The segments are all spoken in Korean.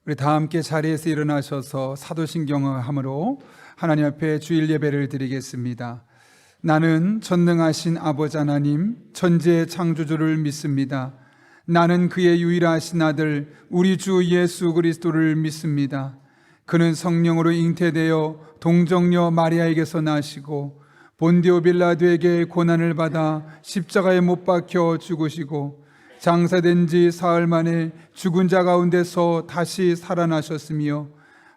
우리 다 함께 자리에서 일어나셔서 사도신경을 함으로 하나님 앞에 주일 예배를 드리겠습니다. 나는 전능하신 아버지 하나님 천지의 창조주를 믿습니다. 나는 그의 유일하신 아들 우리 주 예수 그리스도를 믿습니다. 그는 성령으로 잉태되어 동정녀 마리아에게서 나시고 본디오 빌라도에게 고난을 받아 십자가에 못 박혀 죽으시고 장사된 지 사흘 만에 죽은 자 가운데서 다시 살아나셨으며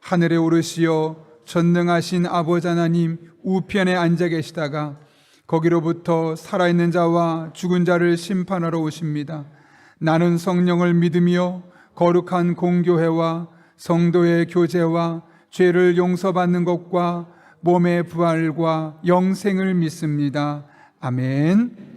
하늘에 오르시어 전능하신 아버지 하나님 우편에 앉아 계시다가 거기로부터 살아있는 자와 죽은 자를 심판하러 오십니다. 나는 성령을 믿으며 거룩한 공교회와 성도의 교제와 죄를 용서받는 것과 몸의 부활과 영생을 믿습니다. 아멘.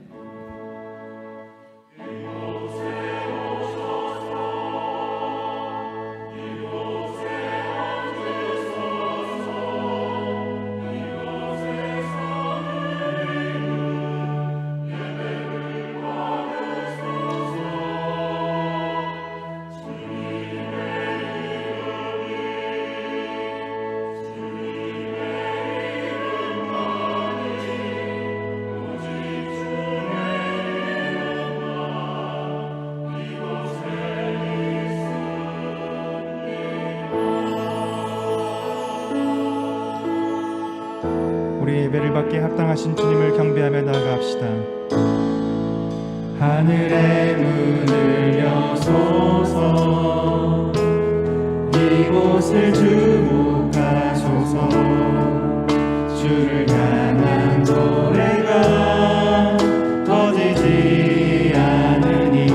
우리 예배를 받기에 합당하신 주님을 경배하며 나아갑시다. 하늘의 문을 여소서, 이곳을 주목하소서. 주를 향한 노래가 터지지 않으니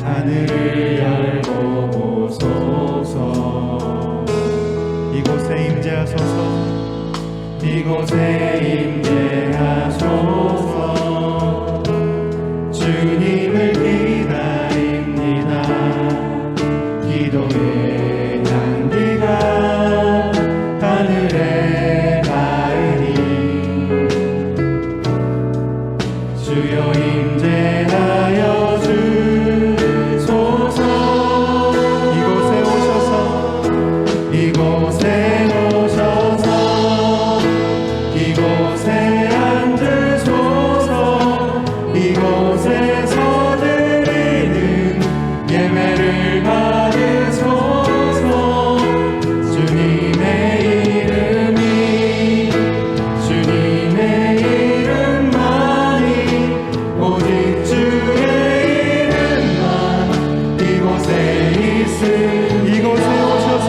하늘을 열고 보소서. 이곳에 임재하소서. 이곳에 임재하소서. 주님을 기다립니다. 기도의 향기가 하늘에 닿으니 주여 임재하여 주소서. 이곳에 오셔서 이곳에 오셔서 이곳에 앉으소서. 이곳에서 드리는 예배를 받으소서. 주님의 이름이 주님의 이름만이 오직 주의 이름만 이곳에 있으니 이곳에 오셔서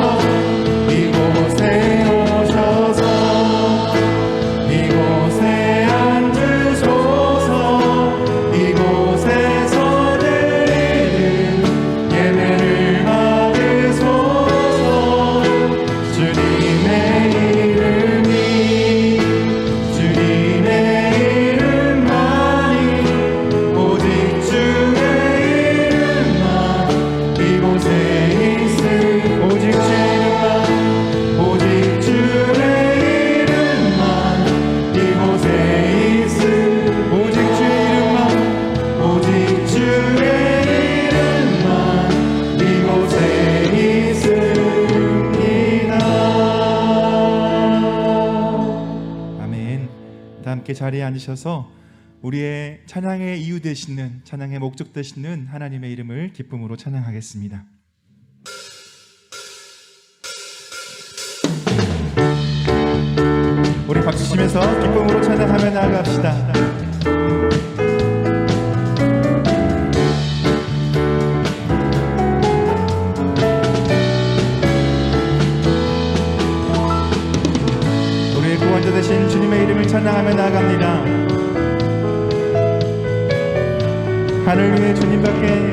이곳에 오셔서 이곳에 앉으소서. 이곳에서 드리는 예배를 받으소서. 주님의 이름이 주님의 이름만이 오직 주의 이름만 이곳에 있으니 오직 주의 이름만 오직 주의 이름만 이곳에 있으니 오직 주의 이름만 오직 주의 이름만 이곳에 있습니다. 아멘. 다 함께 자리에 앉으셔서 우리의 찬양의 이유 되시는, 찬양의 목적 되시는 하나님의 이름을 기쁨으로 찬양하겠습니다. 우리 박수 치면서 기쁨으로 찬양하며 나아갑시다. 우리의 구원자 되신 주님의 이름을 찬양하며 나아갑니다. 하늘 위에 주님밖에,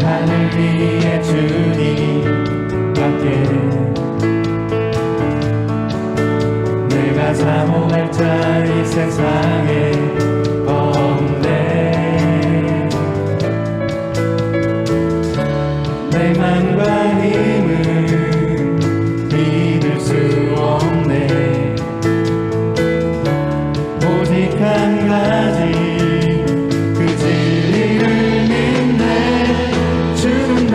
하늘 위에 주님밖에 내가 사모할 자 이 세상에 없네. 내 맘과 힘은 믿을 수 없네. 오직 한 가지 그 진리를 믿네. 주는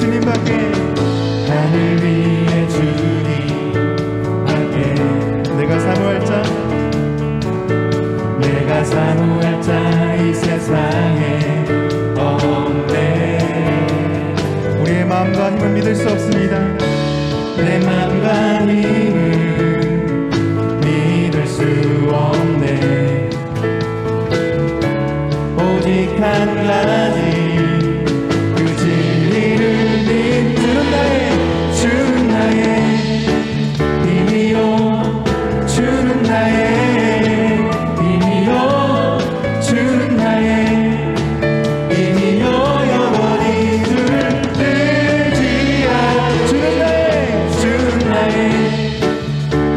주님밖에 하늘 위에 주님밖에 내가 사모할 자 내가 사모할 자 이 세상에 없네. 우리의 마음과 힘을 믿을 수 없습니다. 내 맘과 힘을 믿을 수 없네. 오직 한 가지 그 진리를 믿는 주는 나의 힘이요 주는 나의 힘이요 주는 나의 힘이요 영원히 주를 뜨지 않 주는 나의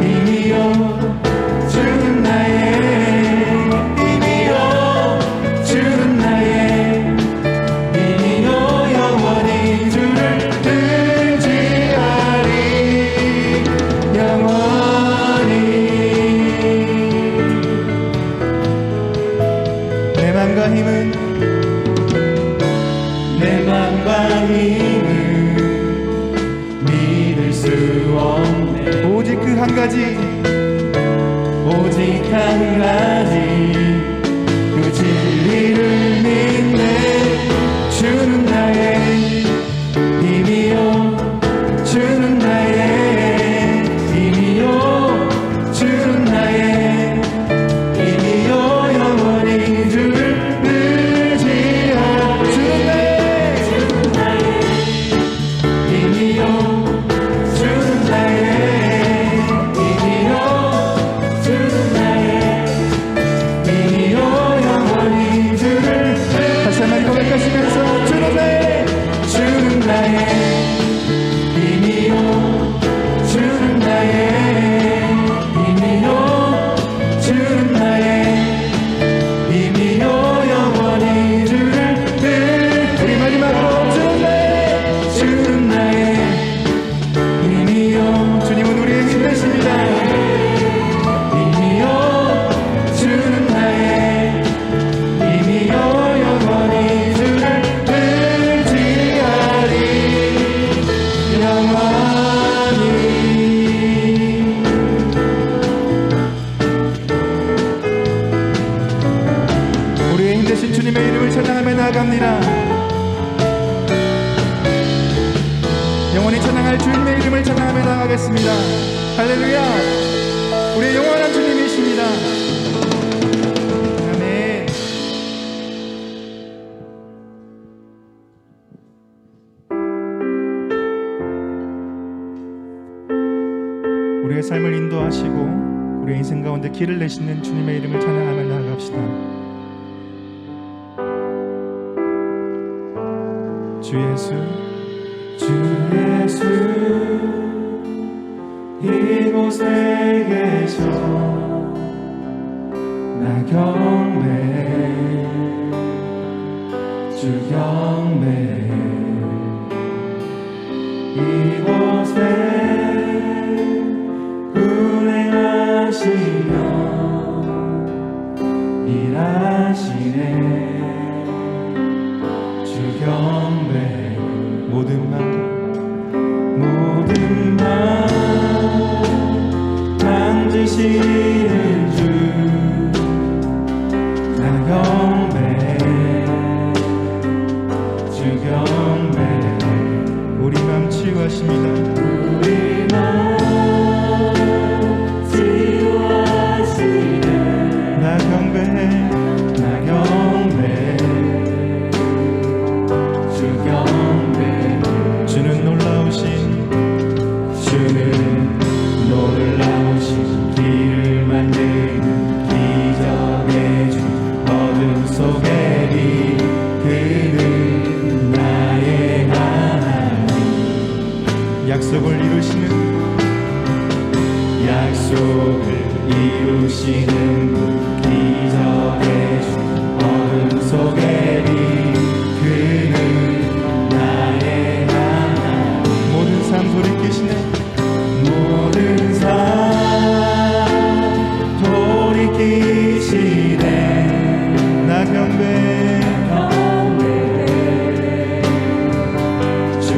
힘이요 주는 나의 힘이요 주는 나의 힘이요 영원히 주를 뜨지 않으리 영원히. 내 맘과 힘은 내 맘과 힘을 믿을 수 없네. 오직 그 한 가지 오직 한 가지 그 진리를 믿네. 주는 나의 힘이요 주는 나의 힘이요 주는 나의 힘이요 영원히 주를 뜨지 않 주는 나의 힘이요 주는 나의 힘이요 주는 나의 힘이요 영원히 주를 다시 한번 고백하시면서 주는 나의 힘이요 주는 나의 힘이요 주는 나의 힘이요 영원히 주를 우리 마지막으로 주는 나의 힘이요 주님은 우리의 힘 되십니다. 힘이요 주는 나의 힘이요 영원히 주를 뜨지 않으리 영원히. 우리의 힘 되신 주님의 이름을 찬양하며 나아갑니다. 영원히 찬양할 주님의 이름을 찬양하며 나아가겠습니다. 할렐루야. 우리의 영원한 주님이십니다. 아멘. 우리의 삶을 인도하시고 우리의 인생 가운데 길을 내시는 주님의 이름을 찬양하며 나아갑시다. 주 예수 주 예수 이곳에 계셔 나 경배 주 경배 이곳에 운행하시며 일하시네 주 경배 모든 맘 모든 맘 만지시는 주 나 경배 주 경배 우리 맘 치유하십니다. 우리 맘 치유하시네 나 경배해 나 경배 주 경배 주는 놀라우신 주는 놀라우신 길을 만드는 기적의 주 어둠 속에 빛 그는 나의 하나님 약속을 이루시는 약속을 이루시는 그 기적의 주 어둠 속에 빛 그는 나의 하나님 모든 삶 돌이키시네 모든 삶 돌이키시네 나 경배 주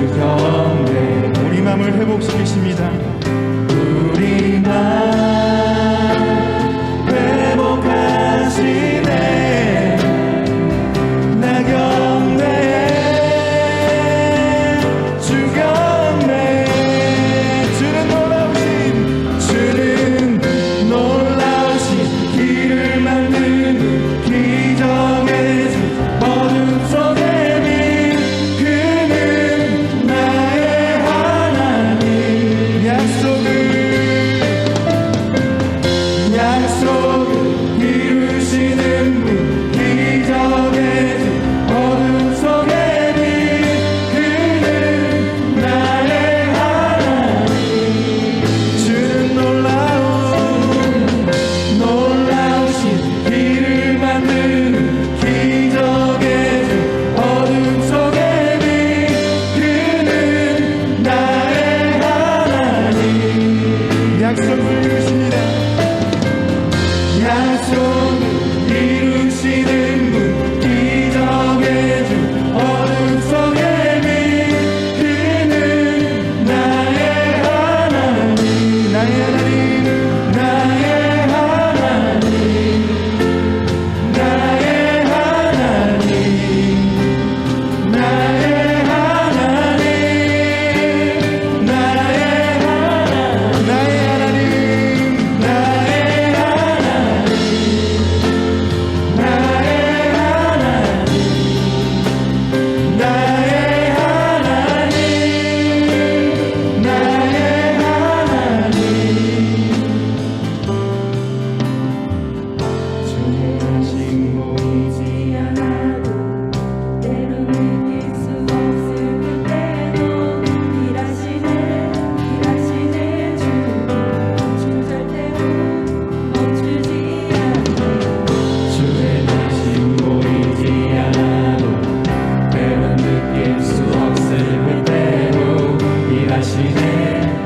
일하시네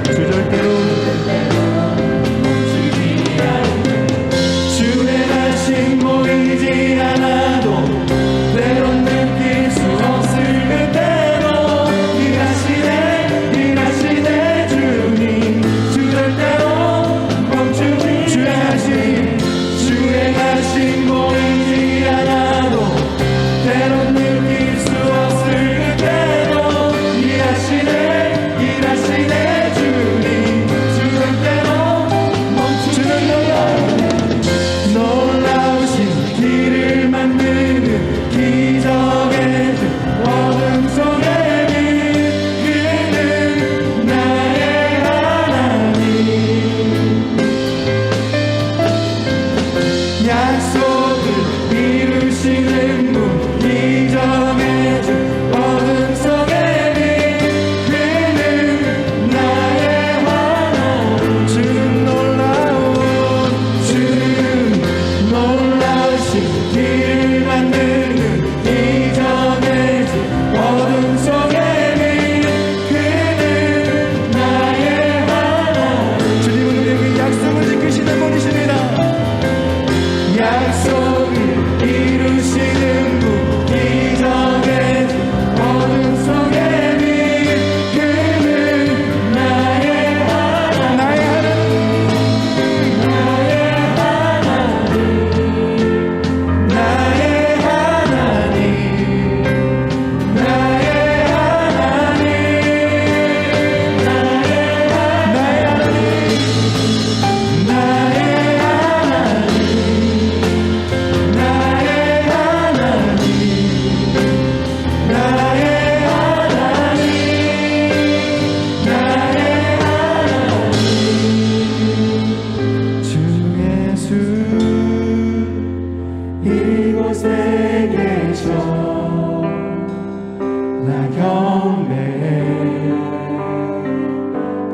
주절대로 주의 말씀 보이지 않아도 때론 느낄 수 없을 그때도 일하시네 주님 주절대로 멈추지 주의 말씀 보이지 않아도 때론 느낄 수 없을 그때도 일하시네 주님 주절대로 멈추지 놀라우신 길을 만드는 기적의 어둠 속에 그는 나의 하나님 약속을 이루시는 분 기적의 어둠 속에 그는 나의 하나님 주는 놀라우신 길을 만드는 기적의 어둠 속에 그는 나의 하나님 주님은 우리에게 약속을 지키시는 분이십니다. 약속을 이루시는 분 기적의 어둠 속에 그는 나의 하나님 나의 하나님 주 예수 이곳에 계셔 나 경배해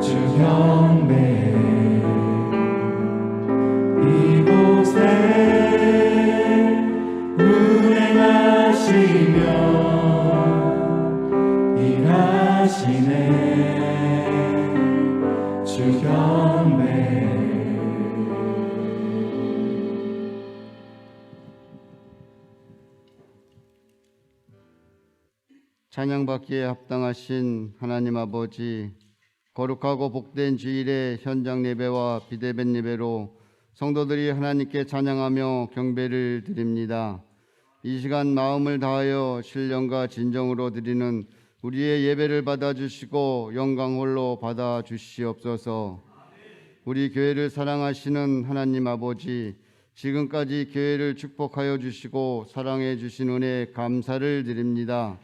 주 경배해 이곳에 운행하시며 일하시네 주 경배해 찬양받기에 합당하신 하나님 아버지, 거룩하고 복된 주일의 현장 예배와 비대면 예배로 성도들이 하나님께 찬양하며 경배를 드립니다. 이 시간 마음을 다하여 신령과 진정으로 드리는 우리의 예배를 받아주시고 영광 홀로 받아주시옵소서. 우리 교회를 사랑하시는 하나님 아버지, 지금까지 교회를 축복하여 주시고 사랑해 주신 은혜에 감사를 드립니다.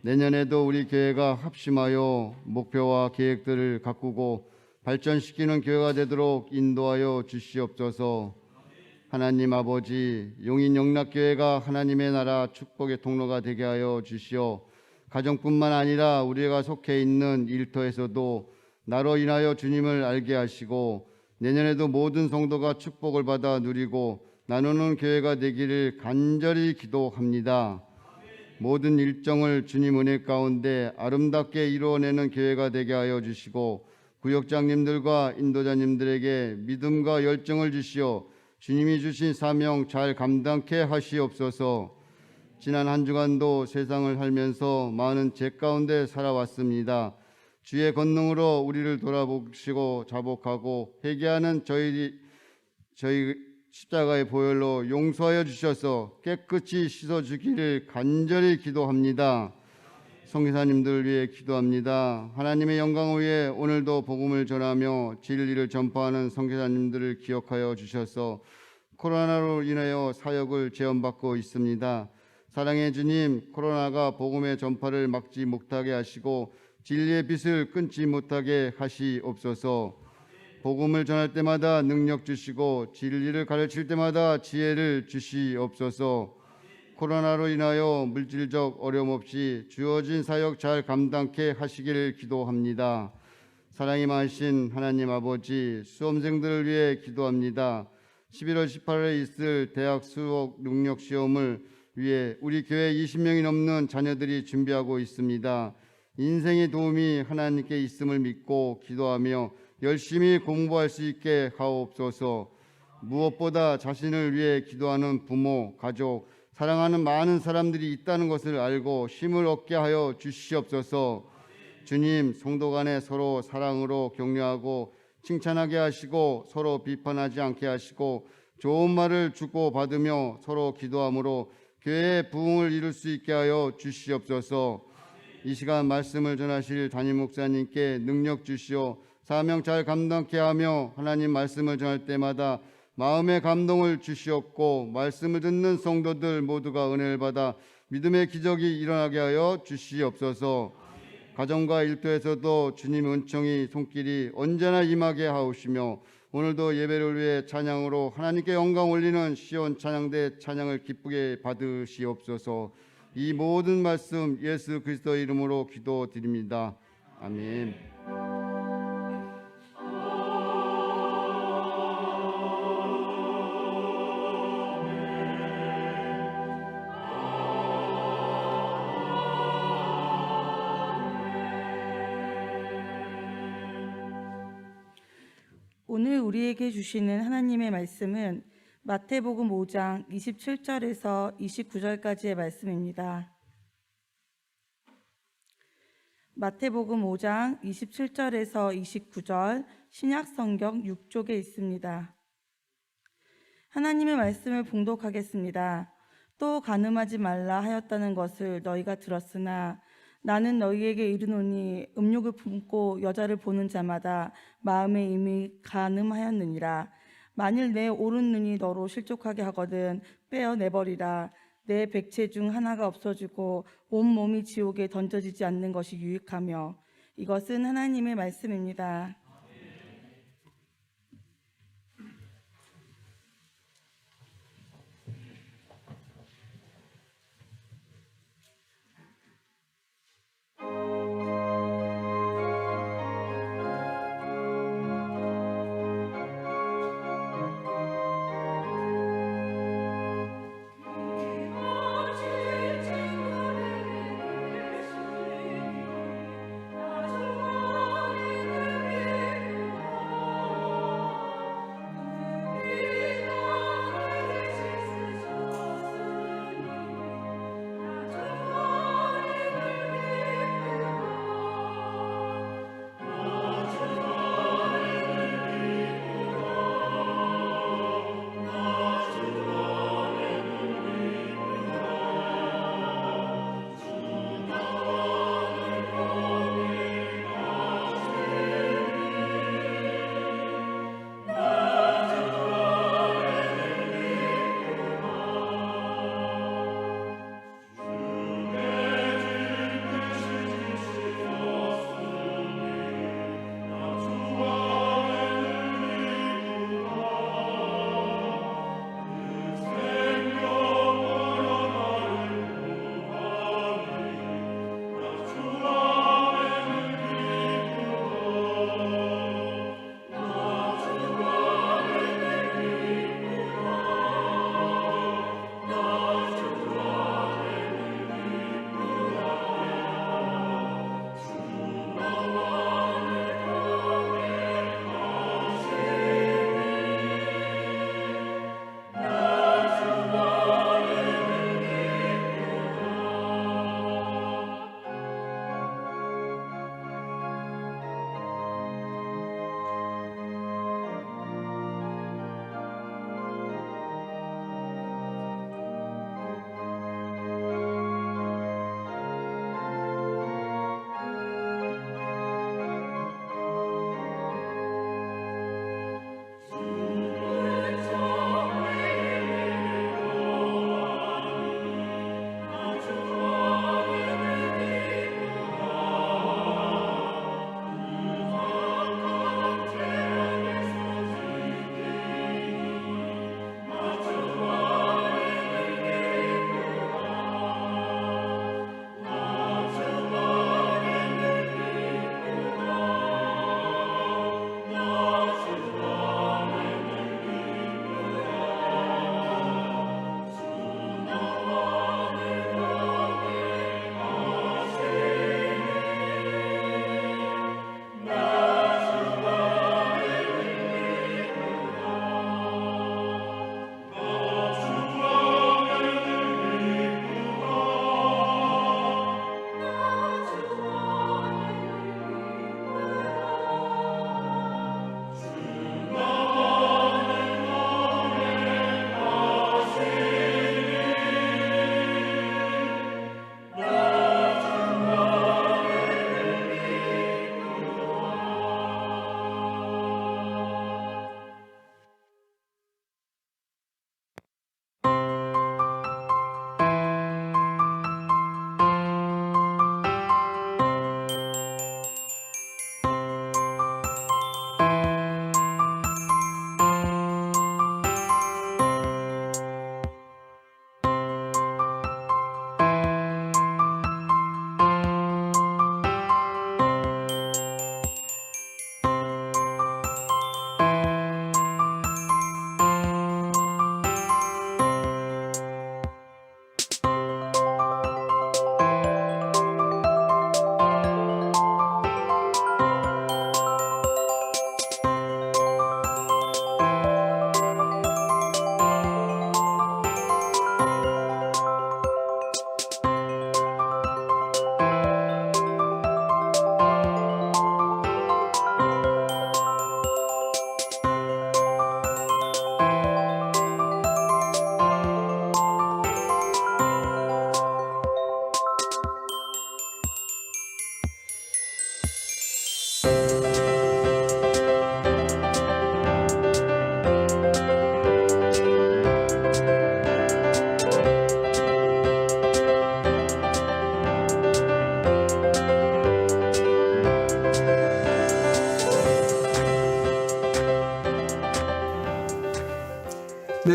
내년에도 우리 교회가 합심하여 목표와 계획들을 가꾸고 발전시키는 교회가 되도록 인도하여 주시옵소서. 하나님 아버지, 용인영락교회가 하나님의 나라 축복의 통로가 되게 하여 주시어 가정뿐만 아니라 우리가 속해 있는 일터에서도 나로 인하여 주님을 알게 하시고 내년에도 모든 성도가 축복을 받아 누리고 나누는 교회가 되기를 간절히 기도합니다. 모든 일정을 주님 은혜 가운데 아름답게 이루어내는 교회가 되게 하여 주시고 구역장님들과 인도자님들에게 믿음과 열정을 주시어 주님이 주신 사명 잘 감당케 하시옵소서. 지난 한 주간도 세상을 살면서 많은 죄 가운데 살아왔습니다. 주의 권능으로 우리를 돌아보시고 자복하고 회개하는 저희 십자가의 보혈로 용서하여 주셔서 깨끗이 씻어주기를 간절히 기도합니다. 성기사님들을 위해 기도합니다. 하나님의 영광을 위해 오늘도 복음을 전하며 진리를 전파하는 성기사님들을 기억하여 주셔서 코로나로 인하여 사역을 제한받고 있습니다. 사랑의 주님, 코로나가 복음의 전파를 막지 못하게 하시고 진리의 빛을 끊지 못하게 하시옵소서. 복음을 전할 때마다 능력 주시고 진리를 가르칠 때마다 지혜를 주시옵소서. 코로나로 인하여 물질적 어려움 없이 주어진 사역 잘 감당케 하시기를 기도합니다. 사랑이 많으신 하나님 아버지, 수험생들을 위해 기도합니다. 11월 18일에 있을 대학 수학 능력 시험을 위해 우리 교회 20명이 넘는 자녀들이 준비하고 있습니다. 인생의 도움이 하나님께 있음을 믿고 기도하며 열심히 공부할 수 있게 하옵소서. 무엇보다 자신을 위해 기도하는 부모, 가족, 사랑하는 많은 사람들이 있다는 것을 알고 힘을 얻게 하여 주시옵소서. 주님, 성도 간에 서로 사랑으로 격려하고 칭찬하게 하시고 서로 비판하지 않게 하시고 좋은 말을 주고받으며 서로 기도함으로 교회의 부흥을 이룰 수 있게 하여 주시옵소서. 이 시간 말씀을 전하실 담임 목사님께 능력 주시어 사명 잘 감당케 하며 하나님 말씀을 전할 때마다 마음의 감동을 주시옵고 말씀을 듣는 성도들 모두가 은혜를 받아 믿음의 기적이 일어나게 하여 주시옵소서. 가정과 일터에서도 주님의 은총이 손길이 언제나 임하게 하옵시며 오늘도 예배를 위해 찬양으로 하나님께 영광 올리는 시온 찬양대 찬양을 기쁘게 받으시옵소서. 이 모든 말씀 예수 그리스도의 이름으로 기도드립니다. 아멘. 오늘 우리에게 주시는 하나님의 말씀은 마태복음 5장 27절에서 29절까지의 말씀입니다. 마태복음 5장 27절에서 29절 신약성경 6쪽에 있습니다. 하나님의 말씀을 봉독하겠습니다. 또 간음하지 말라 하였다는 것을 너희가 들었으나 나는 너희에게 이르노니 음욕을 품고 여자를 보는 자마다 마음에 이미 간음하였느니라. 만일 내 오른 눈이 너로 실족하게 하거든 빼어내버리라. 내 백체 중 하나가 없어지고 온 몸이 지옥에 던져지지 않는 것이 유익하며. 이것은 하나님의 말씀입니다.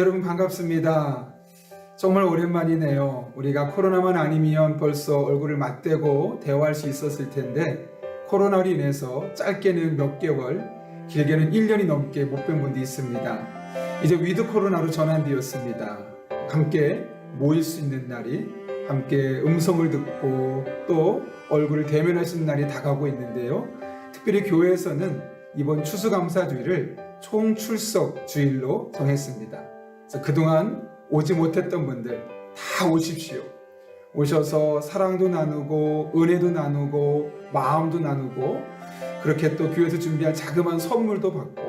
여러분 반갑습니다. 정말 오랜만이네요. 우리가 코로나만 아니면 벌써 얼굴을 맞대고 대화할 수 있었을 텐데 코로나로 인해서 짧게는 몇 개월, 길게는 1년이 넘게 못 뵌 분도 있습니다. 이제 위드 코로나로 전환되었습니다. 함께 모일 수 있는 날이, 함께 음성을 듣고 또 얼굴을 대면할 수 있는 날이 다가오고 있는데요. 특별히 교회에서는 이번 추수감사주일을 총출석 주일로 정했습니다. 그래서 그동안 오지 못했던 분들 다 오십시오. 오셔서 사랑도 나누고 은혜도 나누고 마음도 나누고 그렇게 또 교회에서 준비한 자그마한 선물도 받고,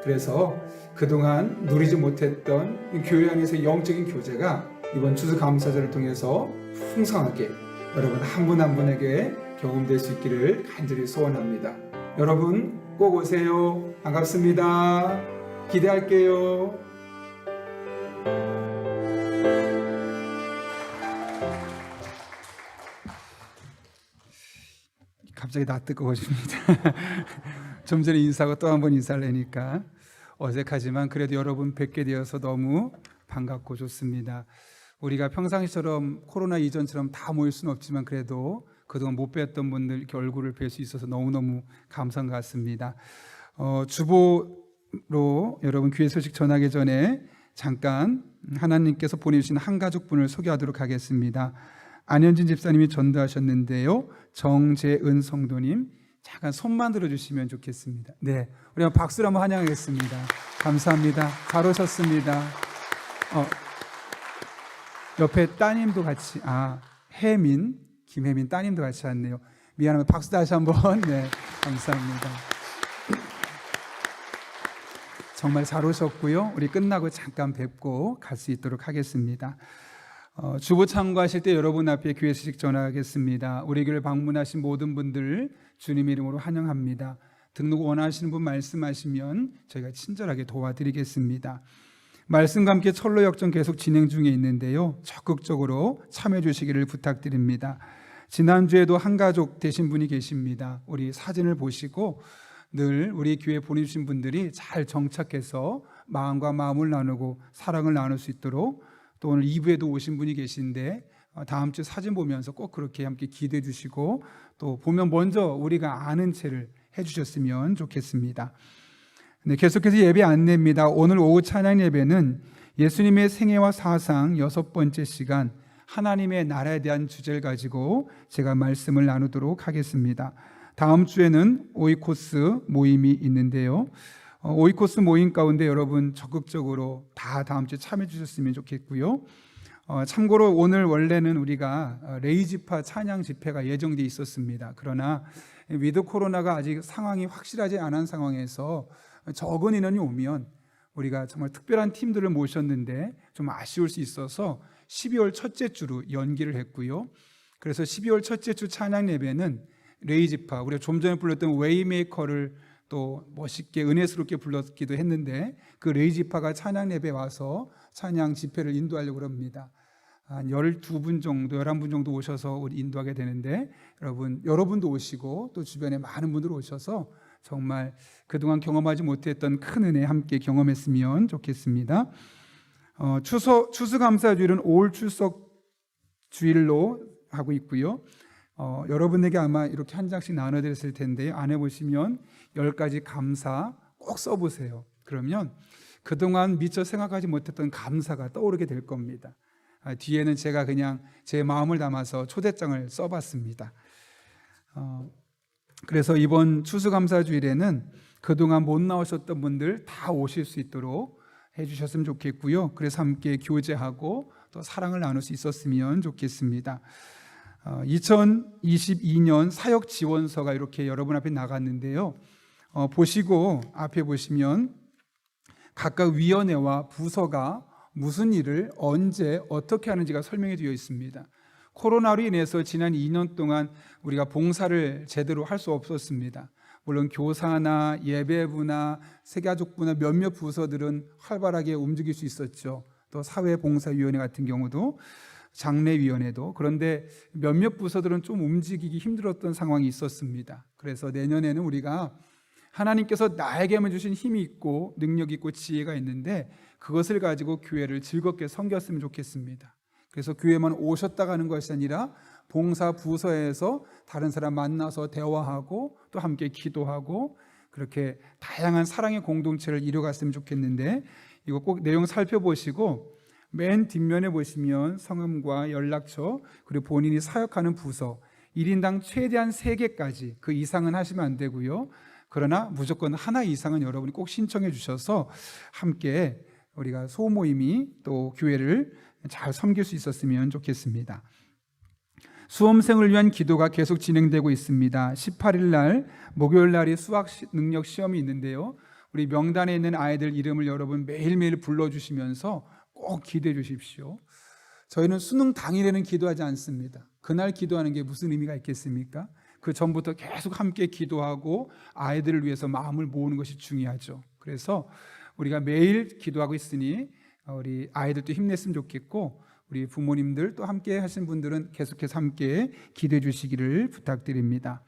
그래서 그동안 누리지 못했던 교회 안에서의 영적인 교제가 이번 추수감사절을 통해서 풍성하게 여러분 한 분 한 분에게 경험될 수 있기를 간절히 소원합니다. 여러분 꼭 오세요. 반갑습니다. 기대할게요. 갑자기 나 뜨거워 집니다. 좀 전에 인사하고 또 한 번 인사를 하니까 어색하지만 그래도 여러분 뵙게 되어서 너무 반갑고 좋습니다. 우리가 평상시처럼 코로나 이전처럼 다 모일 수는 없지만 그래도 그동안 못 뵀던 분들 이렇게 얼굴을 뵐 수 있어서 너무너무 감사한 것 같습니다. 주보로 여러분 귀의 소식 전하기 전에 잠깐 하나님께서 보내주신 한 가족분을 소개하도록 하겠습니다. 안현진 집사님이 전도하셨는데요. 정재은 성도님, 잠깐 손만 들어주시면 좋겠습니다. 네, 우리 한번 박수로 한번 환영하겠습니다. 감사합니다. 잘 오셨습니다. 옆에 따님도 같이, 혜민, 김혜민 따님도 같이 왔네요. 미안합니다. 박수 다시 한번. 네, 감사합니다. 정말 잘 오셨고요. 우리 끝나고 잠깐 뵙고 갈 수 있도록 하겠습니다. 주보 참고하실 때 여러분 앞에 교회 소식 전하겠습니다. 우리 교회를 방문하신 모든 분들 주님 이름으로 환영합니다. 등록 원하시는 분 말씀하시면 저희가 친절하게 도와드리겠습니다. 말씀과 함께 철로 역정 계속 진행 중에 있는데요. 적극적으로 참여해 주시기를 부탁드립니다. 지난주에도 한 가족 되신 분이 계십니다. 우리 사진을 보시고 늘 우리 교회에 보내주신 분들이 잘 정착해서 마음과 마음을 나누고 사랑을 나눌 수 있도록, 또 오늘 2부에도 오신 분이 계신데 다음 주 사진 보면서 꼭 그렇게 함께 기대해 주시고 또 보면 먼저 우리가 아는 채를 해주셨으면 좋겠습니다. 네, 계속해서 예배 안내입니다. 오늘 오후 찬양 예배는 예수님의 생애와 사상 6번째 시간 하나님의 나라에 대한 주제를 가지고 제가 말씀을 나누도록 하겠습니다. 다음 주에는 오이코스 모임이 있는데요. 오이코스 모임 가운데 여러분 적극적으로 다 다음 주에 참여해 주셨으면 좋겠고요. 참고로 오늘 원래는 우리가 레이지파 찬양 집회가 예정돼 있었습니다. 그러나 위드 코로나가 아직 상황이 확실하지 않은 상황에서 적은 인원이 오면 우리가 정말 특별한 팀들을 모셨는데 좀 아쉬울 수 있어서 12월 첫째 주로 연기를 했고요. 그래서 12월 첫째 주 찬양 예배는 레이지파, 우리가 좀 전에 불렀던 웨이메이커를 또 멋있게 은혜스럽게 불렀기도 했는데 그 레이지파가 찬양 예배에 와서 찬양 집회를 인도하려고 합니다. 한 12분 정도, 11분 정도 오셔서 우리 인도하게 되는데 여러분도 오시고 또 주변에 많은 분들 오셔서 정말 그동안 경험하지 못했던 큰 은혜 함께 경험했으면 좋겠습니다. 추수감사주일은 5월 출석 주일로 하고 있고요. 여러분에게 아마 이렇게 한 장씩 나눠드렸을 텐데 안에 보시면 10가지 감사 꼭 써보세요. 그러면 그동안 미처 생각하지 못했던 감사가 떠오르게 될 겁니다. 뒤에는 제가 그냥 제 마음을 담아서 초대장을 써봤습니다. 그래서 이번 추수감사주일에는 그동안 못 나오셨던 분들 다 오실 수 있도록 해주셨으면 좋겠고요. 그래서 함께 교제하고 또 사랑을 나눌 수 있었으면 좋겠습니다. 2022년 사역 지원서가 이렇게 여러분 앞에 나갔는데요. 보시고 앞에 보시면 각각 위원회와 부서가 무슨 일을 언제 어떻게 하는지가 설명해 되어 있습니다. 코로나로 인해서 지난 2년 동안 우리가 봉사를 제대로 할 수 없었습니다. 물론 교사나 예배부나 세가족부나 몇몇 부서들은 활발하게 움직일 수 있었죠. 또 사회봉사위원회 같은 경우도, 장례위원회도. 그런데 몇몇 부서들은 좀 움직이기 힘들었던 상황이 있었습니다. 그래서 내년에는 우리가 하나님께서 나에게만 주신 힘이 있고 능력이 있고 지혜가 있는데 그것을 가지고 교회를 즐겁게 섬겼으면 좋겠습니다. 그래서 교회만 오셨다 가는 것이 아니라 봉사 부서에서 다른 사람 만나서 대화하고 또 함께 기도하고 그렇게 다양한 사랑의 공동체를 이뤄갔으면 좋겠는데, 이거 꼭 내용 살펴보시고 맨 뒷면에 보시면 성함과 연락처 그리고 본인이 사역하는 부서 1인당 최대한 3개까지, 그 이상은 하시면 안 되고요. 그러나 무조건 하나 이상은 여러분이 꼭 신청해 주셔서 함께 우리가 소모임이 또 교회를 잘 섬길 수 있었으면 좋겠습니다. 수험생을 위한 기도가 계속 진행되고 있습니다. 18일 날 목요일 날이 수학 능력 시험이 있는데요. 우리 명단에 있는 아이들 이름을 여러분 매일매일 불러주시면서 꼭 기도해 주십시오. 저희는 수능 당일에는 기도하지 않습니다. 그날 기도하는 게 무슨 의미가 있겠습니까? 그 전부터 계속 함께 기도하고 아이들을 위해서 마음을 모으는 것이 중요하죠. 그래서 우리가 매일 기도하고 있으니 우리 아이들도 힘냈으면 좋겠고, 우리 부모님들 또 함께 하신 분들은 계속해서 함께 기도해 주시기를 부탁드립니다.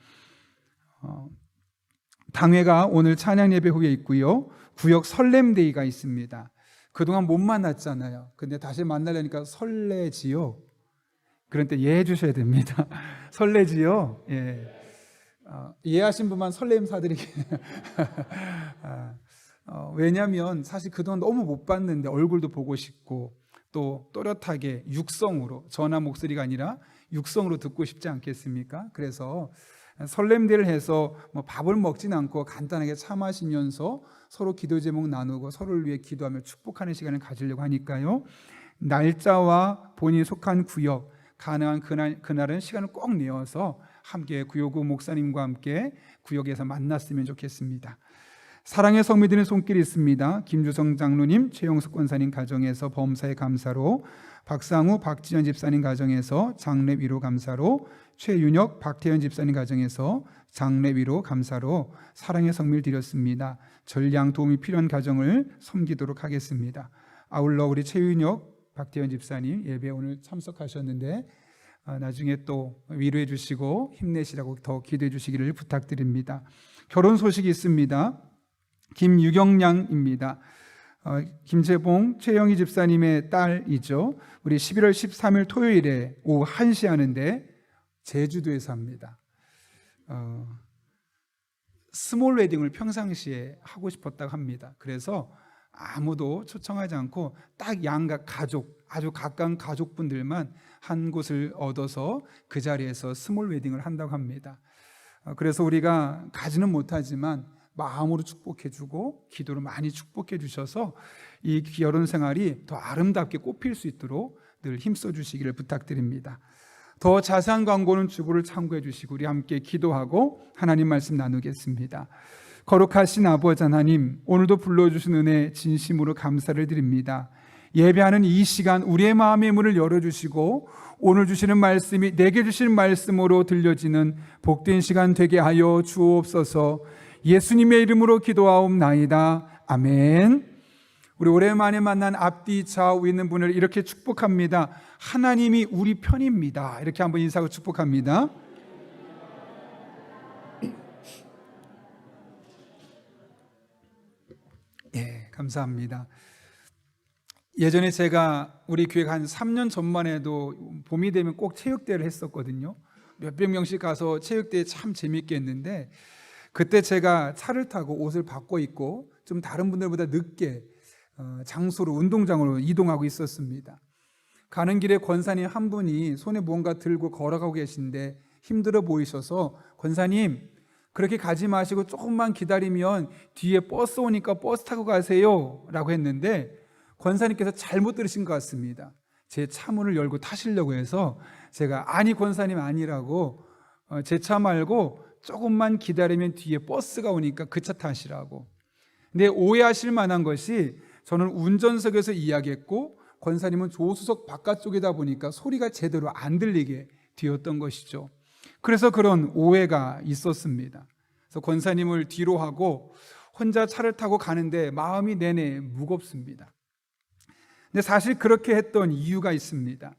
당회가 오늘 찬양 예배 후에 있고요. 구역 설렘데이가 있습니다. 그동안 못 만났잖아요. 근데 다시 만나려니까 설레지요. 그런 때 이해해 주셔야 됩니다. 설레지요. 예. 이해하신 분만 설렘 사드리게. 왜냐하면 사실 그동안 너무 못 봤는데 얼굴도 보고 싶고 또 또렷하게 육성으로, 전화 목소리가 아니라 육성으로 듣고 싶지 않겠습니까? 그래서 설렘대를 해서 뭐 밥을 먹진 않고 간단하게 차 마시면서 서로 기도 제목 나누고 서로를 위해 기도하며 축복하는 시간을 가지려고 하니까요. 날짜와 본인이 속한 구역, 가능한 그날은 시간을 꼭 내어서 함께 구역구 목사님과 함께 구역에서 만났으면 좋겠습니다. 사랑의 성미들의 손길이 있습니다. 김주성 장로님, 최영숙 권사님 가정에서 범사의 감사로, 박상우, 박지연 집사님 가정에서 장례 위로 감사로, 최윤혁, 박태현 집사님 가정에서 장례 위로 감사로 사랑의 성미를 드렸습니다. 전량 도움이 필요한 가정을 섬기도록 하겠습니다. 아울러 우리 최윤혁, 박태현 집사님 예배 오늘 참석하셨는데 나중에 또 위로해 주시고 힘내시라고 더 기도해 주시기를 부탁드립니다. 결혼 소식이 있습니다. 김유경양입니다. 김재봉, 최영희 집사님의 딸이죠. 우리 11월 13일 토요일에 오후 1시 하는데 제주도에서 합니다. 스몰 웨딩을 평상시에 하고 싶었다고 합니다. 그래서 아무도 초청하지 않고 딱 양가 가족, 아주 가까운 가족분들만 한 곳을 얻어서 그 자리에서 스몰 웨딩을 한다고 합니다. 그래서 우리가 가지는 못하지만 마음으로 축복해주고 기도로 많이 축복해 주셔서 이 결혼 생활이 더 아름답게 꽃필 수 있도록 늘 힘써 주시기를 부탁드립니다. 더 자세한 광고는 주보를 참고해 주시고 우리 함께 기도하고 하나님 말씀 나누겠습니다. 거룩하신 아버지 하나님, 오늘도 불러주신 은혜 진심으로 감사를 드립니다. 예배하는 이 시간 우리의 마음의 문을 열어주시고 오늘 주시는 말씀이 내게 주신 말씀으로 들려지는 복된 시간 되게 하여 주옵소서. 예수님의 이름으로 기도하옵나이다. 아멘. 우리 오랜만에 만난 앞뒤 좌우 있는 분을 이렇게 축복합니다. 하나님이 우리 편입니다. 이렇게 한번 인사하고 축복합니다. 예, 감사합니다. 예전에 제가 우리 교회가 한 3년 전만 해도 봄이 되면 꼭 체육대회를 했었거든요. 몇백 명씩 가서 체육대회 참 재밌게 했는데 그때 제가 차를 타고 옷을 바꿔 입고 좀 다른 분들보다 늦게 장소로 운동장으로 이동하고 있었습니다. 가는 길에 권사님 한 분이 손에 뭔가 들고 걸어가고 계신데 힘들어 보이셔서 권사님 그렇게 가지 마시고 조금만 기다리면 뒤에 버스 오니까 버스 타고 가세요 라고 했는데 권사님께서 잘못 들으신 것 같습니다. 제 차 문을 열고 타시려고 해서 제가 아니 권사님 아니라고 제 차 말고 조금만 기다리면 뒤에 버스가 오니까 그 차 타시라고. 근데 오해하실 만한 것이 저는 운전석에서 이야기했고 권사님은 조수석 바깥쪽이다 보니까 소리가 제대로 안 들리게 되었던 것이죠. 그래서 그런 오해가 있었습니다. 그래서 권사님을 뒤로 하고 혼자 차를 타고 가는데 마음이 내내 무겁습니다. 근데 사실 그렇게 했던 이유가 있습니다.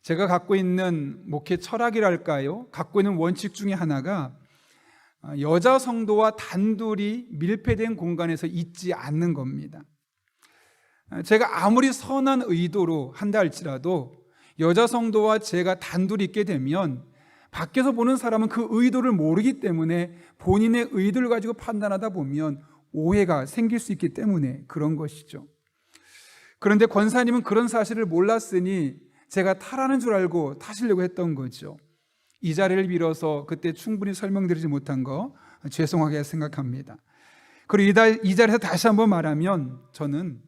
제가 갖고 있는 목회 철학이랄까요? 갖고 있는 원칙 중에 하나가 여자 성도와 단둘이 밀폐된 공간에서 있지 않는 겁니다. 제가 아무리 선한 의도로 한다 할지라도 여자 성도와 제가 단둘이 있게 되면 밖에서 보는 사람은 그 의도를 모르기 때문에 본인의 의도를 가지고 판단하다 보면 오해가 생길 수 있기 때문에 그런 것이죠. 그런데 권사님은 그런 사실을 몰랐으니 제가 타라는 줄 알고 타시려고 했던 거죠. 이 자리를 빌어서 그때 충분히 설명드리지 못한 거 죄송하게 생각합니다. 그리고 이 자리에서 다시 한번 말하면 저는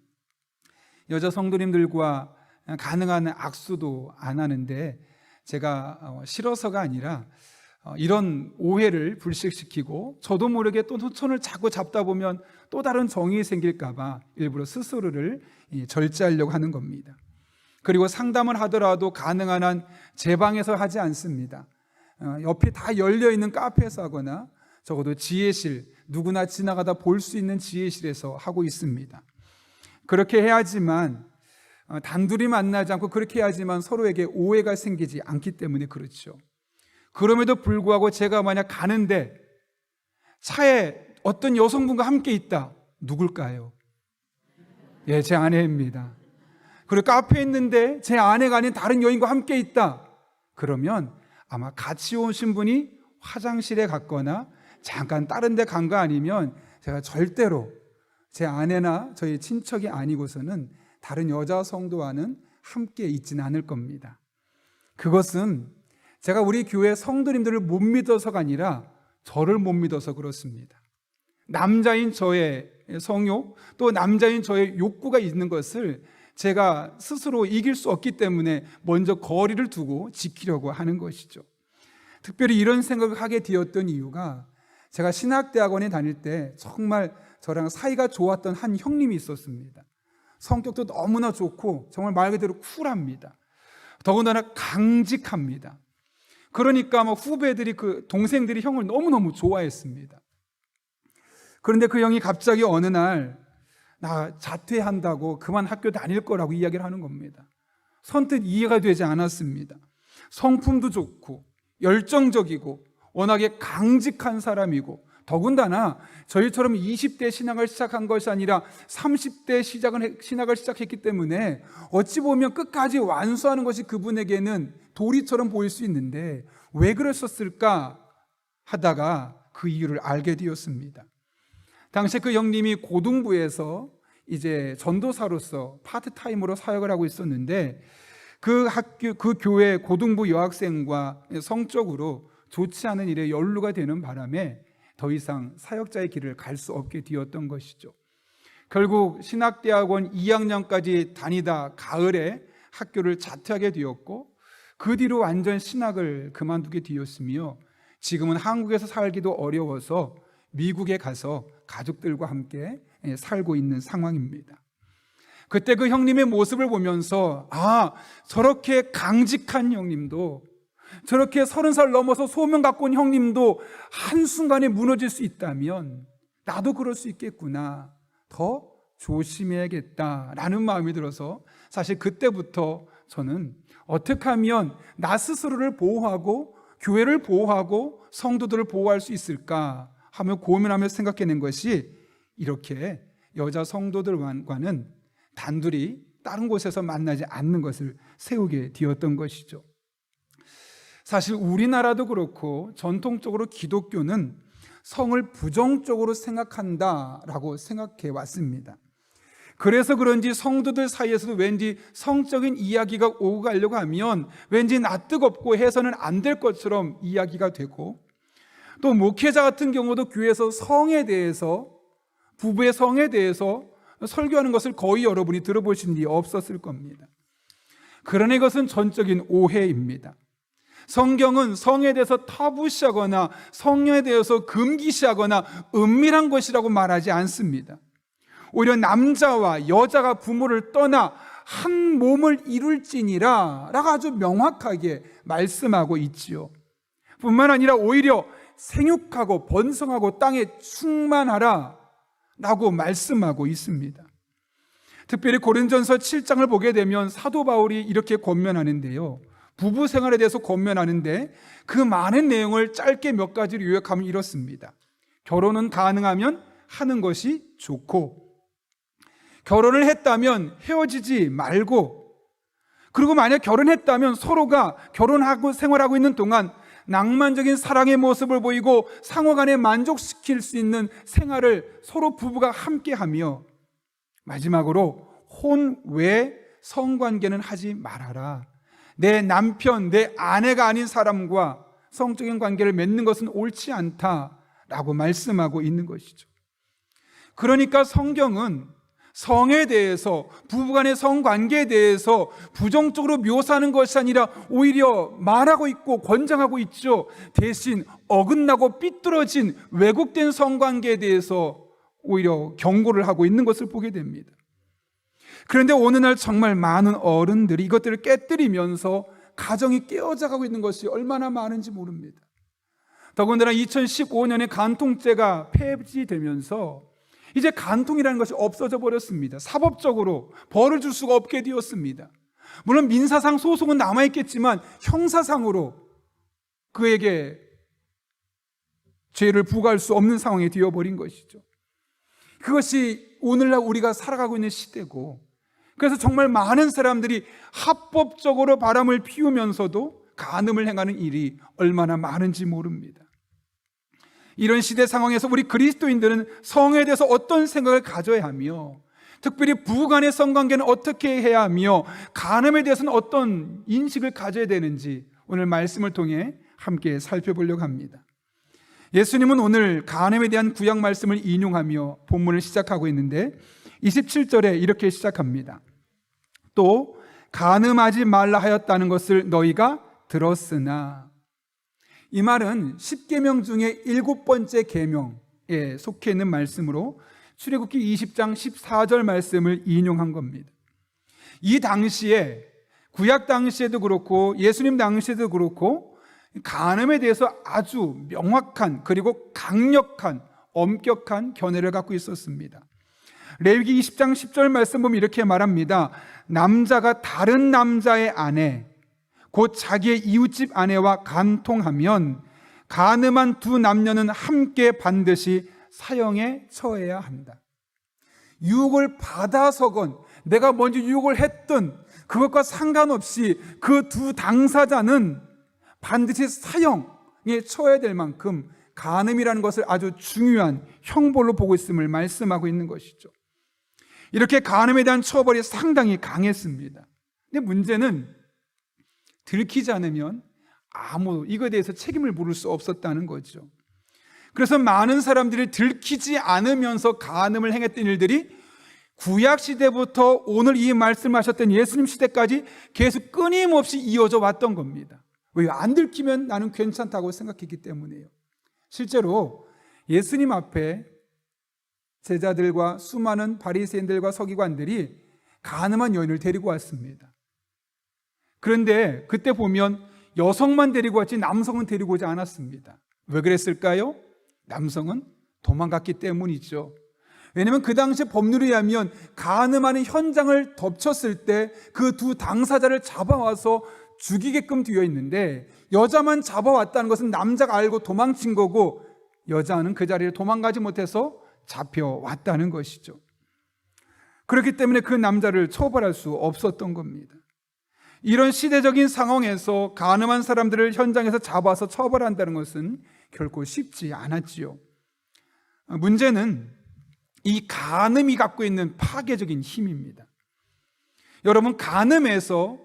여자 성도님들과 가능한 악수도 안 하는데 제가 싫어서가 아니라 이런 오해를 불식시키고 저도 모르게 또 손을 자꾸 잡다 보면 또 다른 정이 생길까 봐 일부러 스스로를 절제하려고 하는 겁니다. 그리고 상담을 하더라도 가능한 한 제 방에서 하지 않습니다. 옆에 다 열려있는 카페에서 하거나 적어도 지혜실, 누구나 지나가다 볼 수 있는 지혜실에서 하고 있습니다. 그렇게 해야지만 단둘이 만나지 않고 그렇게 해야지만 서로에게 오해가 생기지 않기 때문에 그렇죠. 그럼에도 불구하고 제가 만약 가는데 차에 어떤 여성분과 함께 있다. 누굴까요? 예, 제 아내입니다. 그리고 카페에 있는데 제 아내가 아닌 다른 여인과 함께 있다. 그러면 아마 같이 오신 분이 화장실에 갔거나 잠깐 다른 데 간 거 아니면 제가 절대로 제 아내나 저희 친척이 아니고서는 다른 여자 성도와는 함께 있지는 않을 겁니다. 그것은 제가 우리 교회 성도님들을 못 믿어서가 아니라 저를 못 믿어서 그렇습니다. 남자인 저의 성욕, 또 남자인 저의 욕구가 있는 것을 제가 스스로 이길 수 없기 때문에 먼저 거리를 두고 지키려고 하는 것이죠. 특별히 이런 생각을 하게 되었던 이유가 제가 신학대학원에 다닐 때 정말 저랑 사이가 좋았던 한 형님이 있었습니다. 성격도 너무나 좋고 정말 말 그대로 쿨합니다. 더군다나 강직합니다. 그러니까 막 후배들이 그 동생들이 형을 너무너무 좋아했습니다. 그런데 그 형이 갑자기 어느 날 나 자퇴한다고 그만 학교 다닐 거라고 이야기를 하는 겁니다. 선뜻 이해가 되지 않았습니다. 성품도 좋고 열정적이고 워낙에 강직한 사람이고 더군다나 저희처럼 20대 신학을 시작한 것이 아니라 30대 신학을 시작했기 때문에 어찌 보면 끝까지 완수하는 것이 그분에게는 도리처럼 보일 수 있는데 왜 그랬었을까 하다가 그 이유를 알게 되었습니다. 당시 그 형님이 고등부에서 이제 전도사로서 파트타임으로 사역을 하고 있었는데 그 교회 고등부 여학생과 성적으로 좋지 않은 일에 연루가 되는 바람에 더 이상 사역자의 길을 갈 수 없게 되었던 것이죠. 결국 신학대학원 2학년까지 다니다 가을에 학교를 자퇴하게 되었고 그 뒤로 완전 신학을 그만두게 되었으며 지금은 한국에서 살기도 어려워서 미국에 가서 가족들과 함께 살고 있는 상황입니다. 그때 그 형님의 모습을 보면서 저렇게 강직한 형님도 저렇게 30살 넘어서 소명 갖고 온 형님도 한순간에 무너질 수 있다면 나도 그럴 수 있겠구나, 더 조심해야겠다라는 마음이 들어서 사실 그때부터 저는 어떻게 하면 나 스스로를 보호하고 교회를 보호하고 성도들을 보호할 수 있을까 하며 고민하며 생각해낸 것이 이렇게 여자 성도들과는 단둘이 다른 곳에서 만나지 않는 것을 세우게 되었던 것이죠. 사실 우리나라도 그렇고 전통적으로 기독교는 성을 부정적으로 생각한다라고 생각해 왔습니다. 그래서 그런지 성도들 사이에서도 왠지 성적인 이야기가 오고 가려고 하면 왠지 낯뜨겁고 해서는 안 될 것처럼 이야기가 되고, 또 목회자 같은 경우도 교회에서 성에 대해서, 부부의 성에 대해서 설교하는 것을 거의 여러분이 들어보신 일이 없었을 겁니다. 그러나 이것은 전적인 오해입니다. 성경은 성에 대해서 타부시하거나 성에 대해서 금기시하거나 은밀한 것이라고 말하지 않습니다. 오히려 남자와 여자가 부모를 떠나 한 몸을 이룰지니라 라고 아주 명확하게 말씀하고 있지요. 뿐만 아니라 오히려 생육하고 번성하고 땅에 충만하라 라고 말씀하고 있습니다. 특별히 고린전서 7장을 보게 되면 사도 바울이 이렇게 권면하는데요, 부부 생활에 대해서 권면하는데 그 많은 내용을 짧게 몇 가지로 요약하면 이렇습니다. 결혼은 가능하면 하는 것이 좋고, 결혼을 했다면 헤어지지 말고, 그리고 만약 결혼했다면 서로가 결혼하고 생활하고 있는 동안 낭만적인 사랑의 모습을 보이고 상호간에 만족시킬 수 있는 생활을 서로 부부가 함께하며, 마지막으로 혼외 성관계는 하지 말아라. 내 남편, 내 아내가 아닌 사람과 성적인 관계를 맺는 것은 옳지 않다라고 말씀하고 있는 것이죠. 그러니까 성경은 성에 대해서, 부부간의 성관계에 대해서 부정적으로 묘사하는 것이 아니라 오히려 말하고 있고 권장하고 있죠. 대신 어긋나고 삐뚤어진 왜곡된 성관계에 대해서 오히려 경고를 하고 있는 것을 보게 됩니다. 그런데 오늘날 정말 많은 어른들이 이것들을 깨뜨리면서 가정이 깨어져가고 있는 것이 얼마나 많은지 모릅니다. 더군다나 2015년에 간통죄가 폐지되면서 이제 간통이라는 것이 없어져 버렸습니다. 사법적으로 벌을 줄 수가 없게 되었습니다. 물론 민사상 소송은 남아있겠지만 형사상으로 그에게 죄를 부과할 수 없는 상황이 되어버린 것이죠. 그것이 오늘날 우리가 살아가고 있는 시대고, 그래서 정말 많은 사람들이 합법적으로 바람을 피우면서도 간음을 행하는 일이 얼마나 많은지 모릅니다. 이런 시대 상황에서 우리 그리스도인들은 성에 대해서 어떤 생각을 가져야 하며, 특별히 부부간의 성관계는 어떻게 해야 하며, 간음에 대해서는 어떤 인식을 가져야 되는지 오늘 말씀을 통해 함께 살펴보려고 합니다. 예수님은 오늘 간음에 대한 구약 말씀을 인용하며 본문을 시작하고 있는데 27절에 이렇게 시작합니다. 또 간음하지 말라 하였다는 것을 너희가 들었으나, 이 말은 10계명 중에 7번째 계명에 속해 있는 말씀으로 출애굽기 20장 14절 말씀을 인용한 겁니다. 이 당시에, 구약 당시에도 그렇고 예수님 당시에도 그렇고 간음에 대해서 아주 명확한 그리고 강력한 엄격한 견해를 갖고 있었습니다. 레위기 20장 10절 말씀 보면 이렇게 말합니다. 남자가 다른 남자의 아내, 곧 자기의 이웃집 아내와 간통하면 간음한 두 남녀는 함께 반드시 사형에 처해야 한다. 유혹을 받아서건 내가 먼저 유혹을 했던 그것과 상관없이 그 두 당사자는 반드시 사형에 처해야 될 만큼 간음이라는 것을 아주 중요한 형벌로 보고 있음을 말씀하고 있는 것이죠. 이렇게 간음에 대한 처벌이 상당히 강했습니다. 근데 문제는 들키지 않으면 이거에 대해서 책임을 물을 수 없었다는 거죠. 그래서 많은 사람들이 들키지 않으면서 간음을 행했던 일들이 구약 시대부터 오늘 이 말씀하셨던 예수님 시대까지 계속 끊임없이 이어져 왔던 겁니다. 왜? 안 들키면 나는 괜찮다고 생각했기 때문이에요. 실제로 예수님 앞에 제자들과 수많은 바리새인들과 서기관들이 간음한 여인을 데리고 왔습니다. 그런데 그때 보면 여성만 데리고 왔지 남성은 데리고 오지 않았습니다. 왜 그랬을까요? 남성은 도망갔기 때문이죠. 왜냐하면 그 당시 법률에 의하면 간음하는 현장을 덮쳤을 때 그 두 당사자를 잡아와서 죽이게끔 되어 있는데, 여자만 잡아왔다는 것은 남자가 알고 도망친 거고 여자는 그 자리에 도망가지 못해서 잡혀왔다는 것이죠. 그렇기 때문에 그 남자를 처벌할 수 없었던 겁니다. 이런 시대적인 상황에서 간음한 사람들을 현장에서 잡아서 처벌한다는 것은 결코 쉽지 않았지요. 문제는 이 간음이 갖고 있는 파괴적인 힘입니다. 여러분, 간음에서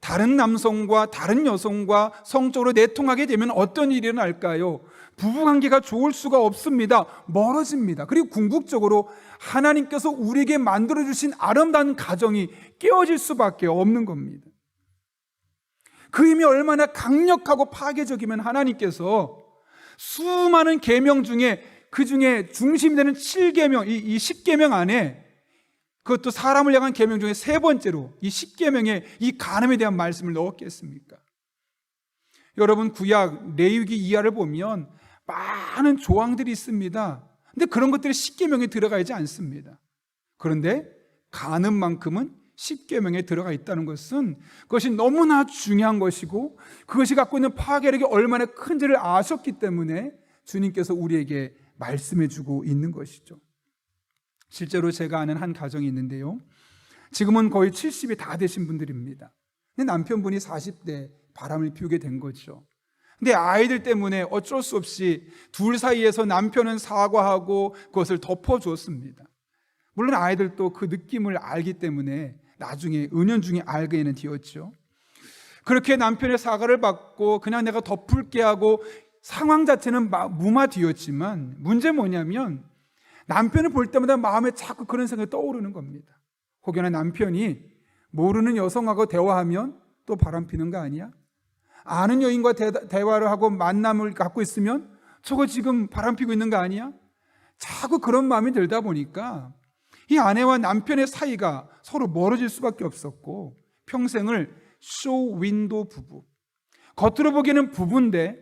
다른 남성과 다른 여성과 성적으로 내통하게 되면 어떤 일이 일어날까요? 부부관계가 좋을 수가 없습니다. 멀어집니다. 그리고 궁극적으로 하나님께서 우리에게 만들어주신 아름다운 가정이 깨어질 수밖에 없는 겁니다. 그 힘이 얼마나 강력하고 파괴적이면 하나님께서 수많은 계명 중에 그 중에 중심이 되는 7계명, 이 10계명 안에, 그것도 사람을 향한 계명 중에 세 번째로 이 10계명에 이 간음에 대한 말씀을 넣었겠습니까? 여러분, 구약 레위기 이하를 보면 많은 조항들이 있습니다. 근데 그런 것들이 10계명에 들어가 있지 않습니다. 그런데 간음만큼은 십계명에 들어가 있다는 것은 그것이 너무나 중요한 것이고 그것이 갖고 있는 파괴력이 얼마나 큰지를 아셨기 때문에 주님께서 우리에게 말씀해 주고 있는 것이죠. 실제로 제가 아는 한 가정이 있는데요, 지금은 거의 70이 다 되신 분들입니다. 근데 남편분이 40대 바람을 피우게 된 거죠. 근데 아이들 때문에 어쩔 수 없이 둘 사이에서 남편은 사과하고 그것을 덮어주었습니다. 물론 아이들도 그 느낌을 알기 때문에 나중에 은연중에 알게는 되었죠. 그렇게 남편의 사과를 받고 그냥 내가 덮을게 하고 상황 자체는 무마되었지만 문제 뭐냐면 남편을 볼 때마다 마음에 자꾸 그런 생각이 떠오르는 겁니다. 혹여나 남편이 모르는 여성하고 대화하면 또 바람피는 거 아니야? 아는 여인과 대화를 하고 만남을 갖고 있으면 저거 지금 바람피고 있는 거 아니야? 자꾸 그런 마음이 들다 보니까 이 아내와 남편의 사이가 서로 멀어질 수밖에 없었고 평생을 쇼윈도 부부, 겉으로 보기에는 부부인데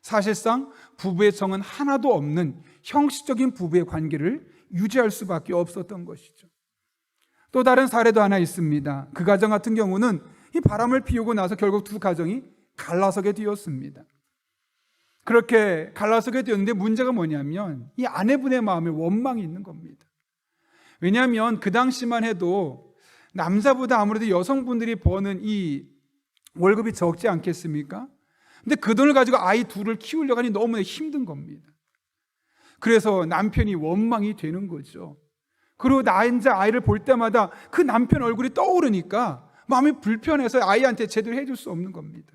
사실상 부부의 정은 하나도 없는 형식적인 부부의 관계를 유지할 수밖에 없었던 것이죠. 또 다른 사례도 하나 있습니다. 그 가정 같은 경우는 이 바람을 피우고 나서 결국 두 가정이 갈라서게 되었습니다. 그렇게 갈라서게 되었는데 문제가 뭐냐면 이 아내분의 마음에 원망이 있는 겁니다. 왜냐하면 그 당시만 해도 남자보다 아무래도 여성분들이 버는 이 월급이 적지 않겠습니까? 근데 그 돈을 가지고 아이 둘을 키우려고 하니 너무나 힘든 겁니다. 그래서 남편이 원망이 되는 거죠. 그리고 나 이제 아이를 볼 때마다 그 남편 얼굴이 떠오르니까 마음이 불편해서 아이한테 제대로 해줄 수 없는 겁니다.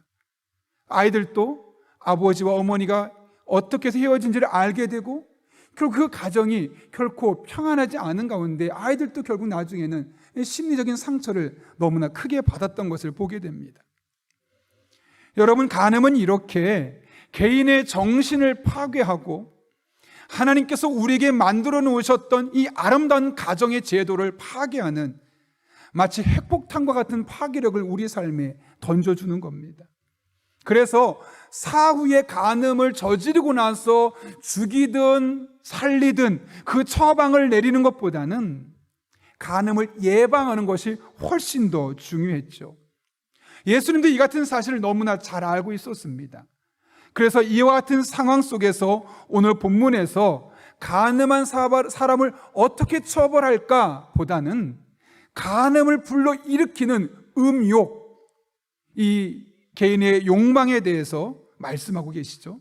아이들도 아버지와 어머니가 어떻게 해서 헤어진지를 알게 되고 결국 그 가정이 결코 평안하지 않은 가운데 아이들도 결국 나중에는 심리적인 상처를 너무나 크게 받았던 것을 보게 됩니다. 여러분, 간음은 이렇게 개인의 정신을 파괴하고 하나님께서 우리에게 만들어 놓으셨던 이 아름다운 가정의 제도를 파괴하는 마치 핵폭탄과 같은 파괴력을 우리 삶에 던져주는 겁니다. 그래서 사후에 간음을 저지르고 나서 죽이든 살리든 그 처방을 내리는 것보다는 간음을 예방하는 것이 훨씬 더 중요했죠. 예수님도 이 같은 사실을 너무나 잘 알고 있었습니다. 그래서 이와 같은 상황 속에서 오늘 본문에서 간음한 사람을 어떻게 처벌할까 보다는 간음을 불러일으키는 음욕, 이 개인의 욕망에 대해서 말씀하고 계시죠.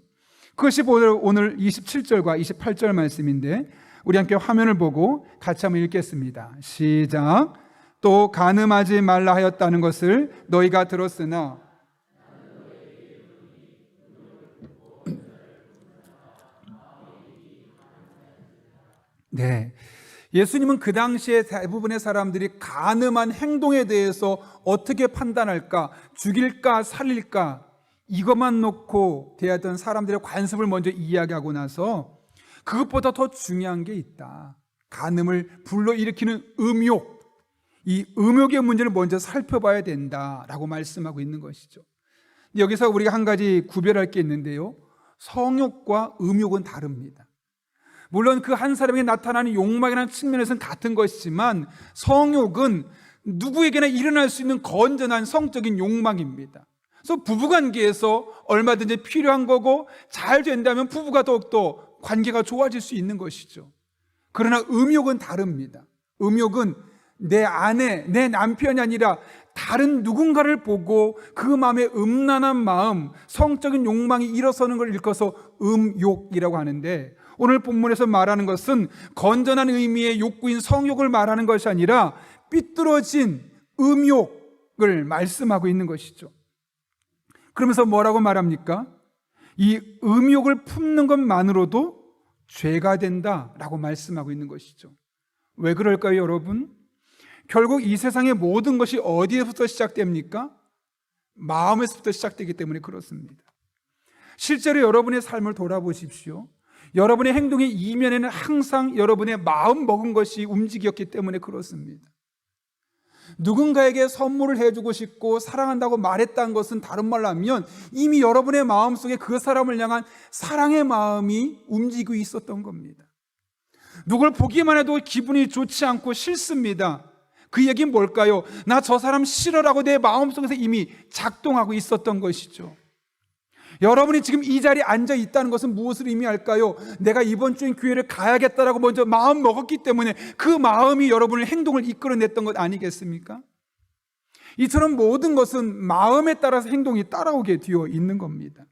그것이 오늘 27절과 28절 말씀인데 우리 함께 화면을 보고 같이 한번 읽겠습니다. 시작. 또 간음하지 말라 하였다는 것을 너희가 들었으나 네, 예수님은 그 당시에 대부분의 사람들이 간음한 행동에 대해서 어떻게 판단할까, 죽일까 살릴까 이것만 놓고 대하던 사람들의 관습을 먼저 이야기하고 나서 그것보다 더 중요한 게 있다. 간음을 불러일으키는 음욕, 이 음욕의 문제를 먼저 살펴봐야 된다라고 말씀하고 있는 것이죠. 여기서 우리가 한 가지 구별할 게 있는데요, 성욕과 음욕은 다릅니다. 물론 그 한 사람에게 나타나는 욕망이라는 측면에서는 같은 것이지만 성욕은 누구에게나 일어날 수 있는 건전한 성적인 욕망입니다. 그래서 부부관계에서 얼마든지 필요한 거고 잘 된다면 부부가 더욱더 관계가 좋아질 수 있는 것이죠. 그러나 음욕은 다릅니다. 음욕은 내 아내, 내 남편이 아니라 다른 누군가를 보고 그 마음에 음란한 마음, 성적인 욕망이 일어서는 걸 일컬어서 음욕이라고 하는데 오늘 본문에서 말하는 것은 건전한 의미의 욕구인 성욕을 말하는 것이 아니라 삐뚤어진 음욕을 말씀하고 있는 것이죠. 그러면서 뭐라고 말합니까? 이 음욕을 품는 것만으로도 죄가 된다라고 말씀하고 있는 것이죠. 왜 그럴까요, 여러분? 결국 이 세상의 모든 것이 어디에서부터 시작됩니까? 마음에서부터 시작되기 때문에 그렇습니다. 실제로 여러분의 삶을 돌아보십시오. 여러분의 행동의 이면에는 항상 여러분의 마음 먹은 것이 움직였기 때문에 그렇습니다. 누군가에게 선물을 해주고 싶고 사랑한다고 말했다는 것은 다른 말로 하면 이미 여러분의 마음속에 그 사람을 향한 사랑의 마음이 움직이고 있었던 겁니다. 누굴 보기만 해도 기분이 좋지 않고 싫습니다. 그 얘기는 뭘까요? 나 저 사람 싫어라고 내 마음속에서 이미 작동하고 있었던 것이죠. 여러분이 지금 이 자리에 앉아 있다는 것은 무엇을 의미할까요? 내가 이번 주엔 교회를 가야겠다라고 먼저 마음 먹었기 때문에 그 마음이 여러분의 행동을 이끌어냈던 것 아니겠습니까? 이처럼 모든 것은 마음에 따라서 행동이 따라오게 되어 있는 겁니다.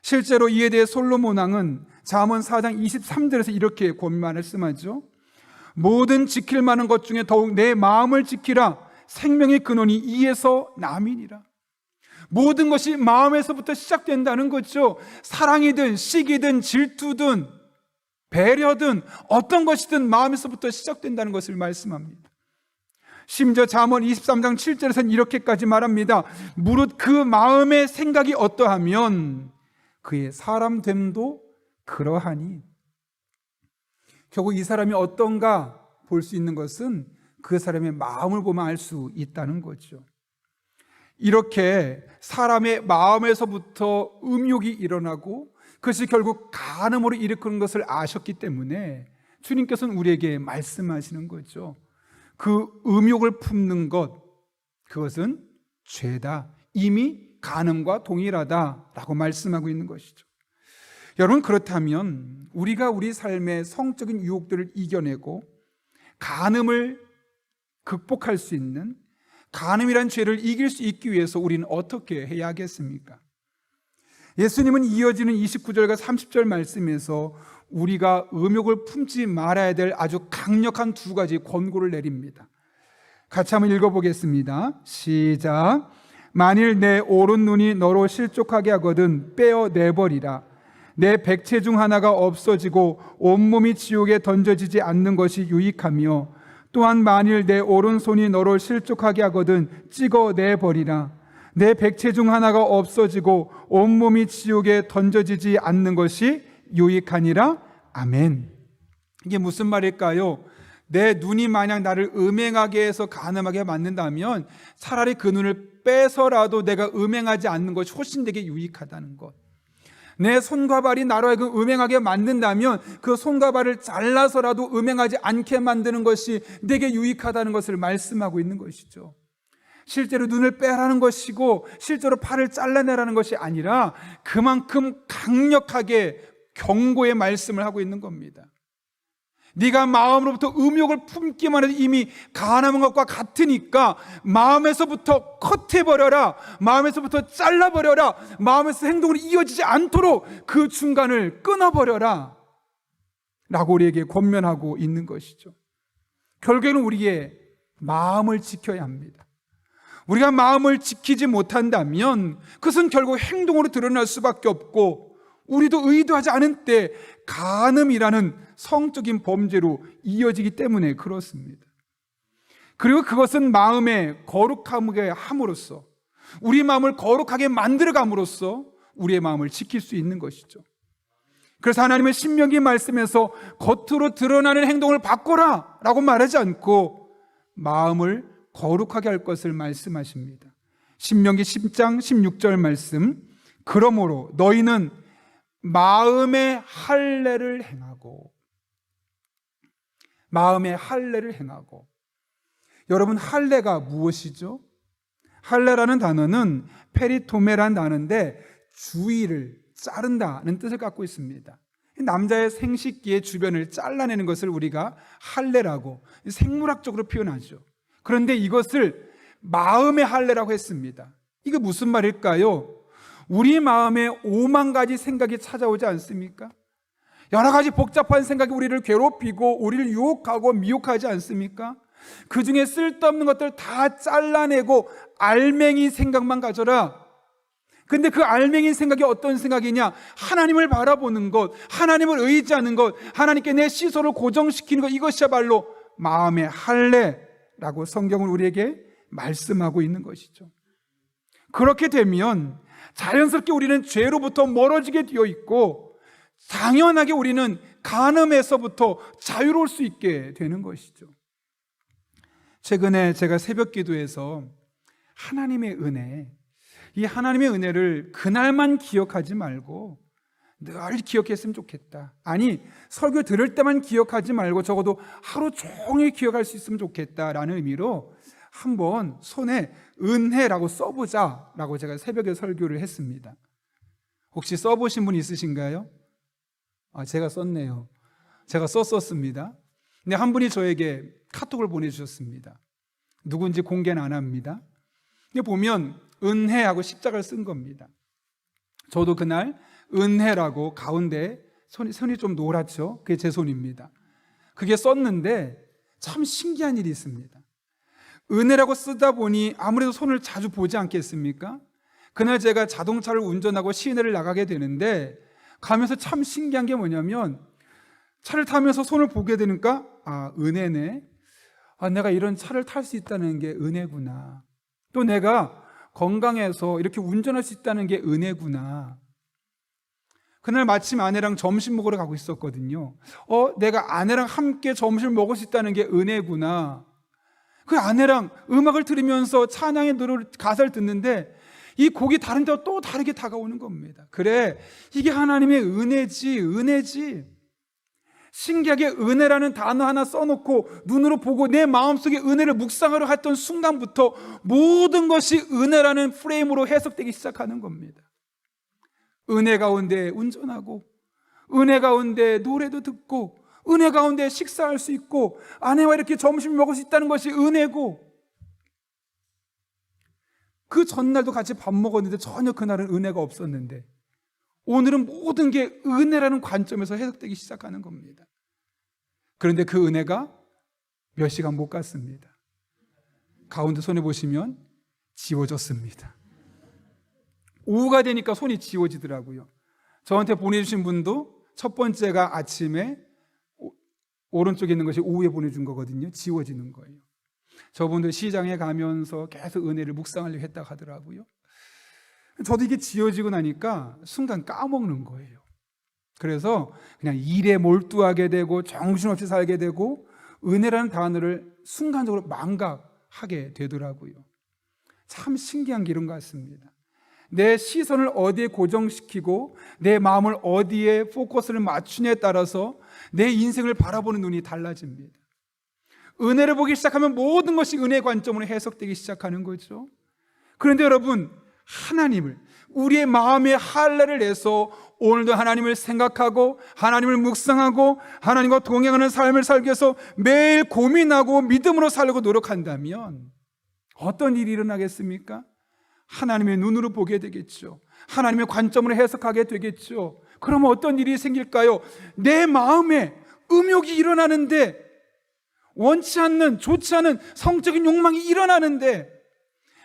실제로 이에 대해 솔로몬 왕은 잠언 4장 23절에서 이렇게 말씀하죠. 모든 지킬 만한 것 중에 더욱 내 마음을 지키라. 생명의 근원이 이에서 남이니라. 모든 것이 마음에서부터 시작된다는 거죠. 사랑이든 시기든 질투든 배려든 어떤 것이든 마음에서부터 시작된다는 것을 말씀합니다. 심지어 잠언 23장 7절에서는 이렇게까지 말합니다. 무릇 그 마음의 생각이 어떠하면 그의 사람됨도 그러하니. 결국 이 사람이 어떤가 볼 수 있는 것은 그 사람의 마음을 보면 알 수 있다는 거죠. 이렇게 사람의 마음에서부터 음욕이 일어나고 그것이 결국 간음으로 일으키는 것을 아셨기 때문에 주님께서는 우리에게 말씀하시는 거죠. 그 음욕을 품는 것, 그것은 죄다. 이미 간음과 동일하다라고 말씀하고 있는 것이죠. 여러분, 그렇다면 우리가 우리 삶의 성적인 유혹들을 이겨내고 간음을 극복할 수 있는, 간음이란 죄를 이길 수 있기 위해서 우리는 어떻게 해야 하겠습니까? 예수님은 이어지는 29절과 30절 말씀에서 우리가 음욕을 품지 말아야 될 아주 강력한 두 가지 권고를 내립니다. 같이 한번 읽어보겠습니다. 시작. 만일 내 오른 눈이 너로 실족하게 하거든 빼어내버리라. 내 백체 중 하나가 없어지고 온몸이 지옥에 던져지지 않는 것이 유익하며, 또한 만일 내 오른손이 너를 실족하게 하거든 찍어내버리라. 내 백체 중 하나가 없어지고 온몸이 지옥에 던져지지 않는 것이 유익하니라. 아멘. 이게 무슨 말일까요? 내 눈이 만약 나를 음행하게 해서 간음하게 만든다면 차라리 그 눈을 빼서라도 내가 음행하지 않는 것이 훨씬 되게 유익하다는 것. 내 손과 발이 나로 하여금 음행하게 만든다면 그 손과 발을 잘라서라도 음행하지 않게 만드는 것이 내게 유익하다는 것을 말씀하고 있는 것이죠. 실제로 눈을 빼라는 것이고 실제로 팔을 잘라내라는 것이 아니라 그만큼 강력하게 경고의 말씀을 하고 있는 겁니다. 네가 마음으로부터 음욕을 품기만 해도 이미 간음한 것과 같으니까 마음에서부터 컷해버려라. 마음에서부터 잘라버려라. 마음에서 행동으로 이어지지 않도록 그 중간을 끊어버려라 라고 우리에게 권면하고 있는 것이죠. 결국에는 우리의 마음을 지켜야 합니다. 우리가 마음을 지키지 못한다면 그것은 결국 행동으로 드러날 수밖에 없고, 우리도 의도하지 않은 때 간음이라는 성적인 범죄로 이어지기 때문에 그렇습니다. 그리고 그것은 마음의 거룩하게 함으로써, 우리 마음을 거룩하게 만들어감으로써 우리의 마음을 지킬 수 있는 것이죠. 그래서 하나님은 신명기 말씀에서 겉으로 드러나는 행동을 바꿔라 라고 말하지 않고 마음을 거룩하게 할 것을 말씀하십니다. 신명기 10장 16절 말씀. 그러므로 너희는 마음의 할례를 행하고, 마음의 할례를 행하고. 여러분, 할례가 무엇이죠? 할례라는 단어는 페리토메라는 단어인데 주위를 자른다는 뜻을 갖고 있습니다. 남자의 생식기의 주변을 잘라내는 것을 우리가 할례라고 생물학적으로 표현하죠. 그런데 이것을 마음의 할례라고 했습니다. 이게 무슨 말일까요? 우리 마음에 5만 가지 생각이 찾아오지 않습니까? 여러 가지 복잡한 생각이 우리를 괴롭히고 우리를 유혹하고 미혹하지 않습니까? 그 중에 쓸데없는 것들 다 잘라내고 알맹이 생각만 가져라. 근데 그 알맹이 생각이 어떤 생각이냐? 하나님을 바라보는 것, 하나님을 의지하는 것, 하나님께 내 시선을 고정시키는 것, 이것이야말로 마음의 할례라고 성경은 우리에게 말씀하고 있는 것이죠. 그렇게 되면 자연스럽게 우리는 죄로부터 멀어지게 되어 있고, 당연하게 우리는 간음에서부터 자유로울 수 있게 되는 것이죠. 최근에 제가 새벽 기도에서 하나님의 은혜, 이 하나님의 은혜를 그날만 기억하지 말고 늘 기억했으면 좋겠다. 아니, 설교 들을 때만 기억하지 말고 적어도 하루 종일 기억할 수 있으면 좋겠다라는 의미로 한번 손에 은혜라고 써보자라고 제가 새벽에 설교를 했습니다. 혹시 써보신 분 있으신가요? 제가 썼네요. 제가 썼었습니다. 근데 한 분이 저에게 카톡을 보내주셨습니다. 누군지 공개는 안 합니다. 근데 보면 은혜하고 십자가를 쓴 겁니다. 저도 그날 은혜라고 가운데 손이 좀 노랗죠? 그게 제 손입니다. 그게 썼는데 참 신기한 일이 있습니다. 은혜라고 쓰다 보니 아무래도 손을 자주 보지 않겠습니까? 그날 제가 자동차를 운전하고 시내를 나가게 되는데 가면서 참 신기한 게 뭐냐면 차를 타면서 손을 보게 되니까 은혜네. 내가 이런 차를 탈 수 있다는 게 은혜구나. 또 내가 건강해서 이렇게 운전할 수 있다는 게 은혜구나. 그날 마침 아내랑 점심 먹으러 가고 있었거든요. 내가 아내랑 함께 점심을 먹을 수 있다는 게 은혜구나. 그 아내랑 음악을 들으면서 찬양의 노래 가사를 듣는데 이 곡이 다른 데와 또 다르게 다가오는 겁니다. 그래, 이게 하나님의 은혜지. 신기하게 은혜라는 단어 하나 써놓고 눈으로 보고 내 마음속에 은혜를 묵상하려 했던 순간부터 모든 것이 은혜라는 프레임으로 해석되기 시작하는 겁니다. 은혜 가운데 운전하고, 은혜 가운데 노래도 듣고, 은혜 가운데 식사할 수 있고, 아내와 이렇게 점심 먹을 수 있다는 것이 은혜고, 그 전날도 같이 밥 먹었는데 전혀 그날은 은혜가 없었는데 오늘은 모든 게 은혜라는 관점에서 해석되기 시작하는 겁니다. 그런데 그 은혜가 몇 시간 못 갔습니다. 가운데 손에 보시면 지워졌습니다. 오후가 되니까 손이 지워지더라고요. 저한테 보내주신 분도 첫 번째가 아침에, 오른쪽에 있는 것이 오후에 보내준 거거든요. 지워지는 거예요. 저분도 시장에 가면서 계속 은혜를 묵상하려고 했다고 하더라고요. 저도 이게 지워지고 나니까 순간 까먹는 거예요. 그래서 그냥 일에 몰두하게 되고 정신없이 살게 되고 은혜라는 단어를 순간적으로 망각하게 되더라고요. 참 신기한 게 이런 것 같습니다. 내 시선을 어디에 고정시키고 내 마음을 어디에 포커스를 맞추냐에 따라서 내 인생을 바라보는 눈이 달라집니다. 은혜를 보기 시작하면 모든 것이 은혜 관점으로 해석되기 시작하는 거죠. 그런데 여러분, 하나님을, 우리의 마음의 할례를 내서 오늘도 하나님을 생각하고 하나님을 묵상하고 하나님과 동행하는 삶을 살기 위해서 매일 고민하고 믿음으로 살려고 노력한다면 어떤 일이 일어나겠습니까? 하나님의 눈으로 보게 되겠죠. 하나님의 관점으로 해석하게 되겠죠. 그러면 어떤 일이 생길까요? 내 마음에 음욕이 일어나는데, 원치 않는, 좋지 않은 성적인 욕망이 일어나는데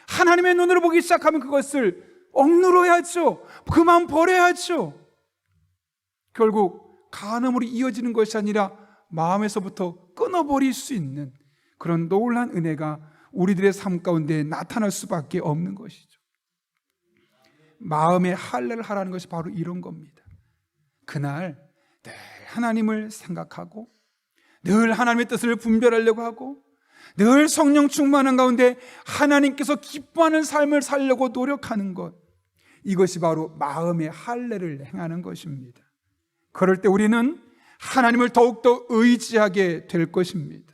하나님의 눈으로 보기 시작하면 그것을 억누러야죠. 그 마음 버려야죠. 결국 간음으로 이어지는 것이 아니라 마음에서부터 끊어버릴 수 있는 그런 놀라운 은혜가 우리들의 삶 가운데 나타날 수밖에 없는 것이죠. 마음의 할례를 하라는 것이 바로 이런 겁니다. 그날 늘 하나님을 생각하고 늘 하나님의 뜻을 분별하려고 하고 늘 성령 충만한 가운데 하나님께서 기뻐하는 삶을 살려고 노력하는 것, 이것이 바로 마음의 할례를 행하는 것입니다. 그럴 때 우리는 하나님을 더욱더 의지하게 될 것입니다.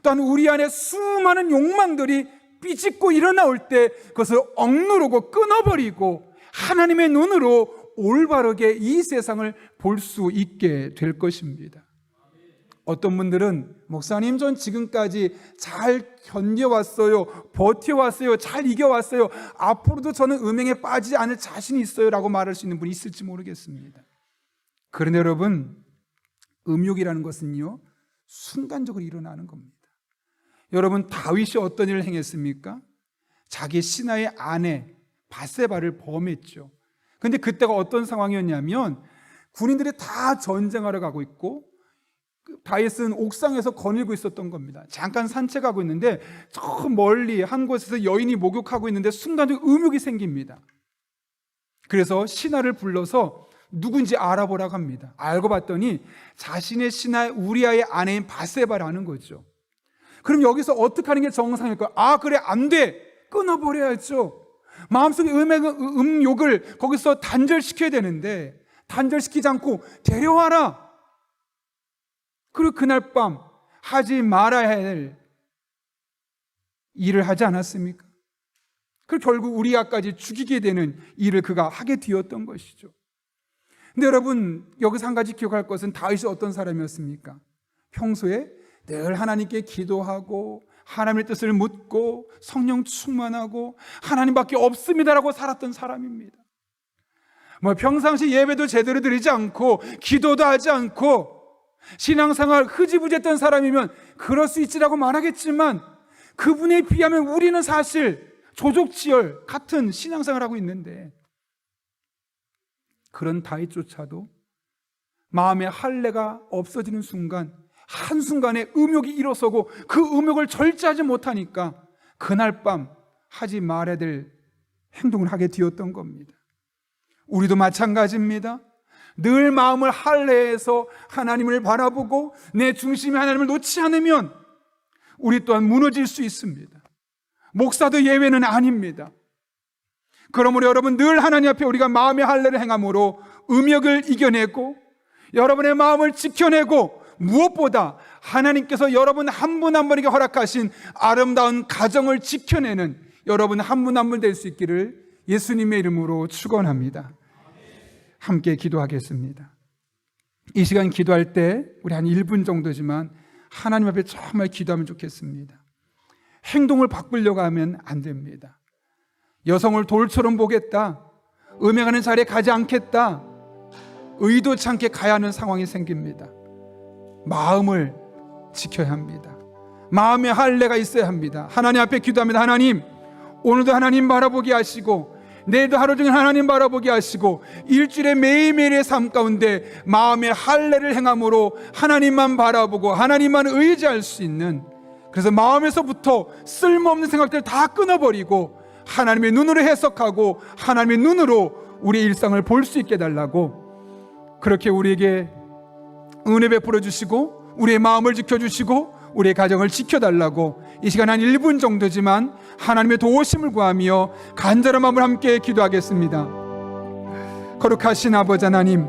또한 우리 안에 수많은 욕망들이 삐짓고 일어나올 때 그것을 억누르고 끊어버리고 하나님의 눈으로 올바르게 이 세상을 볼 수 있게 될 것입니다. 어떤 분들은 목사님, 전 지금까지 잘 견뎌왔어요, 버텨왔어요, 잘 이겨왔어요, 앞으로도 저는 음행에 빠지지 않을 자신이 있어요 라고 말할 수 있는 분이 있을지 모르겠습니다. 그런데 여러분, 음욕이라는 것은요 순간적으로 일어나는 겁니다. 여러분, 다윗이 어떤 일을 행했습니까? 자기 신하의 아내 밧세바를 범했죠. 그런데 그때가 어떤 상황이었냐면 군인들이 다 전쟁하러 가고 있고 다윗은 옥상에서 거닐고 있었던 겁니다. 잠깐 산책하고 있는데 저 멀리 한 곳에서 여인이 목욕하고 있는데 순간적으로 음욕이 생깁니다. 그래서 신하를 불러서 누군지 알아보라고 합니다. 알고 봤더니 자신의 신하 우리아의 아내인 밧세바라는 거죠. 그럼 여기서 어떻게 하는 게 정상일까요? 그래, 안 돼, 끊어버려야죠. 마음속의 음욕을 거기서 단절시켜야 되는데 단절시키지 않고 데려와라. 그리고 그날 밤 하지 말아야 할 일을 하지 않았습니까? 그리고 결국 우리아까지 죽이게 되는 일을 그가 하게 되었던 것이죠. 근데 여러분, 여기서 한 가지 기억할 것은 다윗이 어떤 사람이었습니까? 평소에 늘 하나님께 기도하고 하나님의 뜻을 묻고 성령 충만하고 하나님밖에 없습니다라고 살았던 사람입니다. 평상시 예배도 제대로 드리지 않고 기도도 하지 않고 신앙생활 흐지부지했던 사람이면 그럴 수 있지라고 말하겠지만, 그분에 비하면 우리는 사실 조족지열 같은 신앙생활을 하고 있는데, 그런 다윗조차도 마음의 할례가 없어지는 순간, 한순간에 음욕이 일어서고 그 음욕을 절제하지 못하니까 그날 밤 하지 말아야 될 행동을 하게 되었던 겁니다. 우리도 마찬가지입니다. 늘 마음을 할례해서 하나님을 바라보고 내 중심에 하나님을 놓지 않으면 우리 또한 무너질 수 있습니다. 목사도 예외는 아닙니다. 그러므로 여러분, 늘 하나님 앞에 우리가 마음의 할례를 행함으로 음욕을 이겨내고 여러분의 마음을 지켜내고, 무엇보다 하나님께서 여러분 한 분 한 분에게 허락하신 아름다운 가정을 지켜내는 여러분 한 분 한 분 될 수 있기를 예수님의 이름으로 축원합니다. 함께 기도하겠습니다. 이 시간 기도할 때 우리 한 1분 정도지만 하나님 앞에 정말 기도하면 좋겠습니다. 행동을 바꾸려고 하면 안 됩니다. 여성을 돌처럼 보겠다, 음행하는 자리에 가지 않겠다, 의도치 않게 가야 하는 상황이 생깁니다. 마음을 지켜야 합니다. 마음의 할례가 있어야 합니다. 하나님 앞에 기도합니다. 하나님, 오늘도 하나님 바라보게 하시고 내일도 하루 종일 하나님 바라보게 하시고 일주일의 매일매일의 삶 가운데 마음의 할례를 행함으로 하나님만 바라보고 하나님만 의지할 수 있는, 그래서 마음에서부터 쓸모없는 생각들을 다 끊어버리고 하나님의 눈으로 해석하고 하나님의 눈으로 우리의 일상을 볼 수 있게 해달라고, 그렇게 우리에게 은혜 베풀어 주시고 우리의 마음을 지켜주시고 우리의 가정을 지켜달라고 이 시간 한 1분 정도지만 하나님의 도우심을 구하며 간절한 마음을 함께 기도하겠습니다. 거룩하신 아버지 하나님,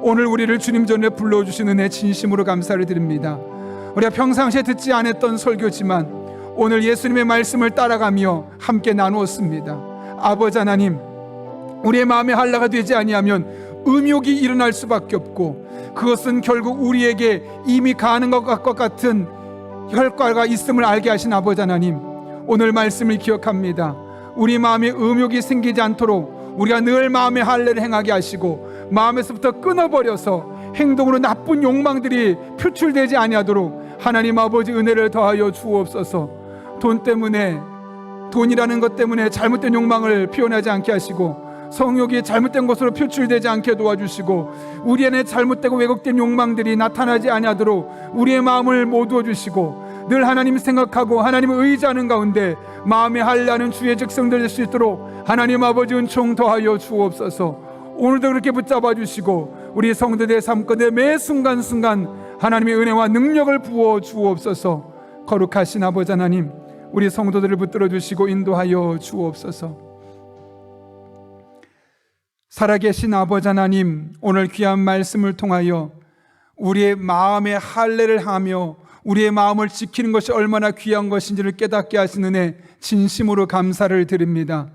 오늘 우리를 주님 전에 불러주신 은혜 진심으로 감사를 드립니다. 우리가 평상시에 듣지 않았던 설교지만 오늘 예수님의 말씀을 따라가며 함께 나누었습니다. 아버지 하나님, 우리의 마음의 할례가 되지 아니하면 음욕이 일어날 수밖에 없고, 그것은 결국 우리에게 이미 가는 것과 같은 결과가 있음을 알게 하신 아버지 하나님, 오늘 말씀을 기억합니다. 우리 마음에 음욕이 생기지 않도록 우리가 늘 마음의 할례를 행하게 하시고 마음에서부터 끊어버려서 행동으로 나쁜 욕망들이 표출되지 아니하도록 하나님 아버지 은혜를 더하여 주옵소서. 돈 때문에, 돈이라는 것 때문에 잘못된 욕망을 표현하지 않게 하시고 성욕이 잘못된 것으로 표출되지 않게 도와주시고 우리 안에 잘못되고 왜곡된 욕망들이 나타나지 아니하도록 우리의 마음을 모두어 주시고 늘 하나님 생각하고 하나님을 의지하는 가운데 마음에 할례하는 주의 즉성들 될 수 있도록 하나님 아버지 은총 더하여 주옵소서. 오늘도 그렇게 붙잡아 주시고 우리 성도들의 삶 가운데 매 순간순간 하나님의 은혜와 능력을 부어 주옵소서. 거룩하신 아버지 하나님, 우리 성도들을 붙들어 주시고 인도하여 주옵소서. 살아계신 아버지 하나님, 오늘 귀한 말씀을 통하여 우리의 마음의 할례를 하며 우리의 마음을 지키는 것이 얼마나 귀한 것인지를 깨닫게 하시는 은혜 진심으로 감사를 드립니다.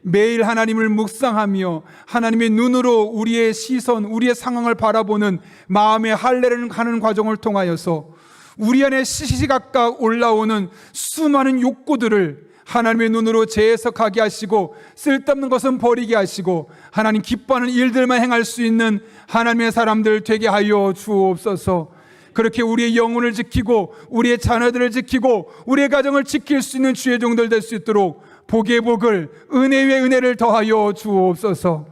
매일 하나님을 묵상하며 하나님의 눈으로 우리의 시선, 우리의 상황을 바라보는 마음의 할례를 하는 과정을 통하여서 우리 안에 시시각각 올라오는 수많은 욕구들을 하나님의 눈으로 재해석하게 하시고 쓸데없는 것은 버리게 하시고 하나님 기뻐하는 일들만 행할 수 있는 하나님의 사람들 되게 하여 주옵소서. 그렇게 우리의 영혼을 지키고 우리의 자녀들을 지키고 우리의 가정을 지킬 수 있는 주의 종들 될 수 있도록 복의 복을, 은혜 위에 은혜를 더하여 주옵소서.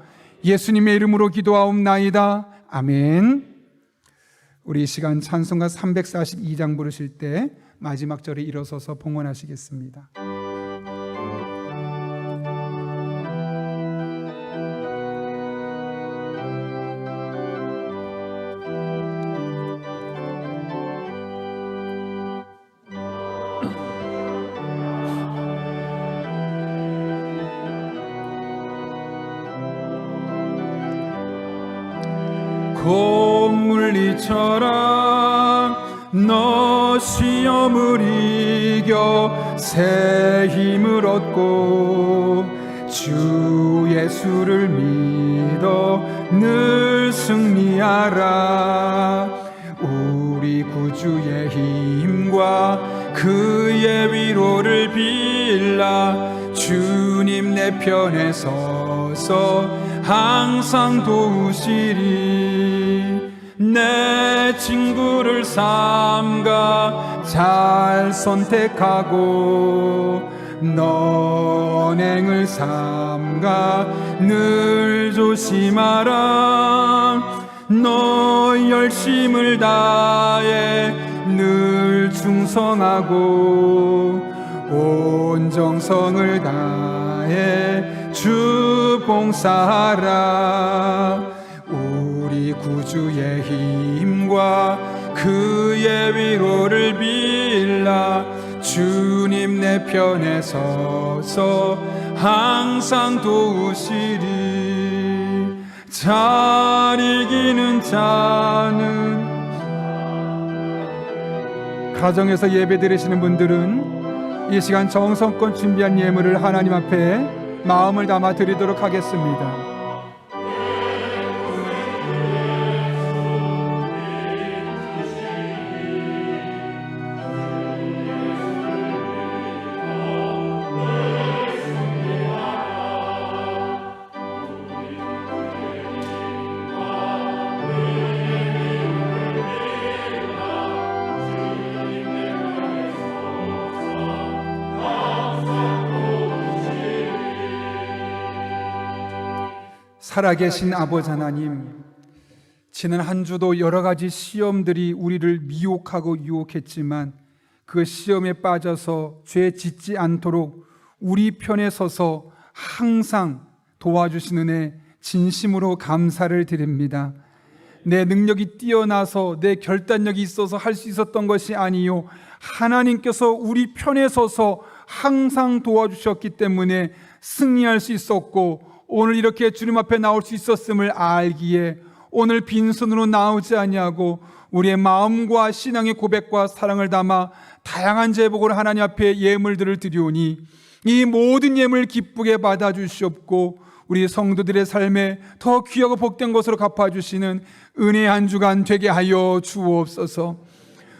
예수님의 이름으로 기도하옵나이다. 아멘. 우리 이 시간 찬송가 342장 부르실 때 마지막 절에 일어서서 봉헌하시겠습니다. 물리쳐라. 너 시험을 이겨 새 힘을 얻고 주 예수를 믿어 늘 승리하라. 우리 구주의 힘과 그의 위로를 빌라. 주님 내 편에 서서 항상 도우시리. 내 친구를 삼가 잘 선택하고 너행을 삼가 늘 조심하라. 너 열심을 다해 늘 충성하고 온 정성을 다해 주 봉사하라. 우리 구주의 힘과 그의 위로를 빌라. 주님 내 편에 서서 항상 도우시리. 잘 이기는 자는 가정에서 예배 드리시는 분들은 이 시간 정성껏 준비한 예물을 하나님 앞에 마음을 담아 드리도록 하겠습니다. 살아계신 아버지 하나님, 지난 한 주도 여러 가지 시험들이 우리를 미혹하고 유혹했지만 그 시험에 빠져서 죄 짓지 않도록 우리 편에 서서 항상 도와주시는 애 진심으로 감사를 드립니다. 내 능력이 뛰어나서 내 결단력이 있어서 할 수 있었던 것이 아니요, 하나님께서 우리 편에 서서 항상 도와주셨기 때문에 승리할 수 있었고 오늘 이렇게 주님 앞에 나올 수 있었음을 알기에 오늘 빈손으로 나오지 아니하고 우리의 마음과 신앙의 고백과 사랑을 담아 다양한 제복으로 하나님 앞에 예물들을 드리오니 이 모든 예물 기쁘게 받아주시옵고 우리 성도들의 삶에 더 귀하고 복된 것으로 갚아주시는 은혜의 한 주간 되게 하여 주옵소서.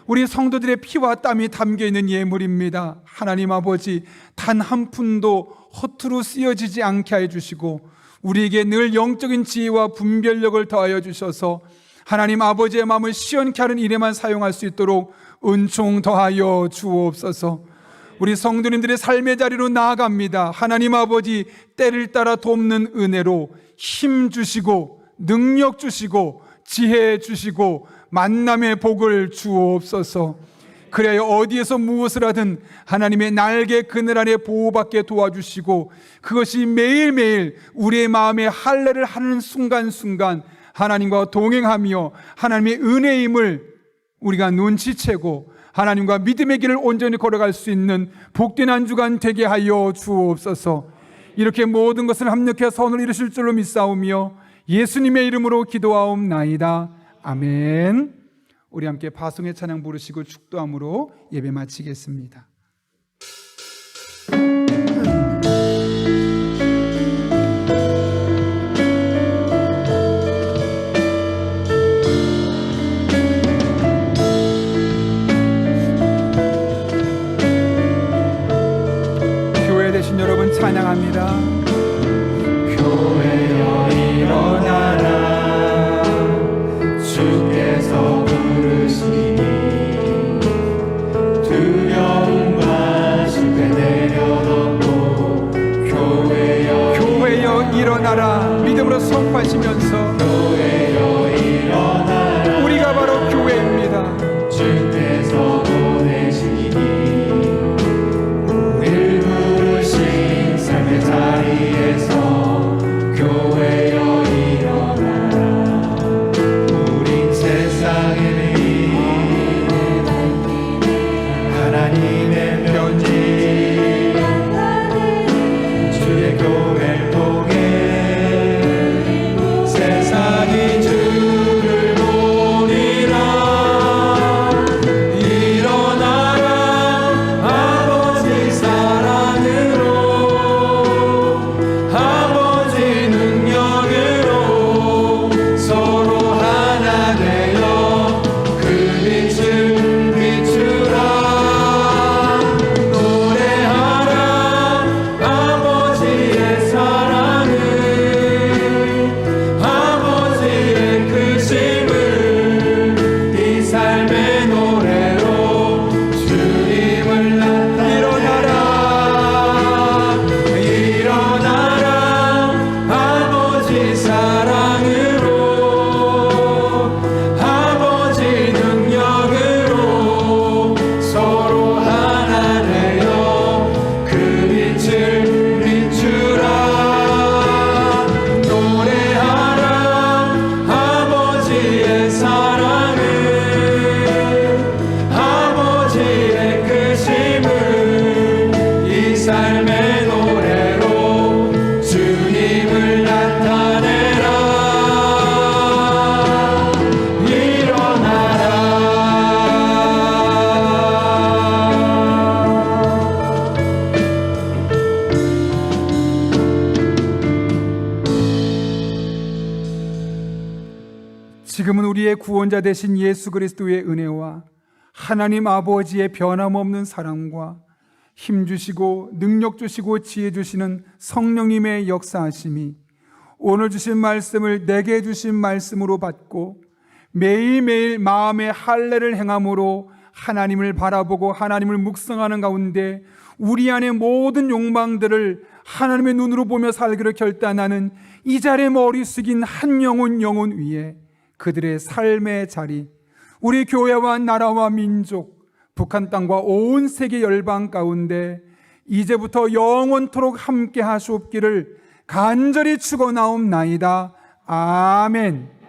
우리 성도들의 피와 땀이 담겨있는 예물입니다. 하나님 아버지, 단 한 푼도 허투루 쓰여지지 않게 해주시고 우리에게 늘 영적인 지혜와 분별력을 더하여 주셔서 하나님 아버지의 마음을 시원케 하는 일에만 사용할 수 있도록 은총 더하여 주옵소서. 우리 성도님들의 삶의 자리로 나아갑니다. 하나님 아버지, 때를 따라 돕는 은혜로 힘 주시고 능력 주시고 지혜 주시고 만남의 복을 주옵소서. 그래야 어디에서 무엇을 하든 하나님의 날개 그늘 아래 보호받게 도와주시고 그것이 매일매일 우리의 마음에 할례를 하는 순간순간 하나님과 동행하며 하나님의 은혜임을 우리가 눈치채고 하나님과 믿음의 길을 온전히 걸어갈 수 있는 복된 한 주간 되게 하여 주옵소서. 이렇게 모든 것을 합력해 선을 이루실 줄로 믿사오며 예수님의 이름으로 기도하옵나이다. 아멘. 우리 함께 파송의 찬양 부르시고 축도함으로 예배 마치겠습니다. 교회 되신 여러분 찬양합니다. 교회여 일어나라 주께서 부르시니 두려움과 실패 내려놓고 교회여 일어나라 믿음으로 선포하시면서 교회여 일어나라 우리가 바로 교회입니다. 주께서 보내시니 우릴 부르신 삶의 자리 구원자 되신 예수 그리스도의 은혜와 하나님 아버지의 변함없는 사랑과 힘 주시고 능력 주시고 지혜 주시는 성령님의 역사하심이 오늘 주신 말씀을 내게 주신 말씀으로 받고 매일매일 마음의 할례를 행함으로 하나님을 바라보고 하나님을 묵상하는 가운데 우리 안의 모든 욕망들을 하나님의 눈으로 보며 살기로 결단하는 이 자리에 머리 숙인 한 영혼 위에 그들의 삶의 자리, 우리 교회와 나라와 민족, 북한 땅과 온 세계 열방 가운데 이제부터 영원토록 함께 하시옵기를 간절히 축원하옵나이다. 아멘.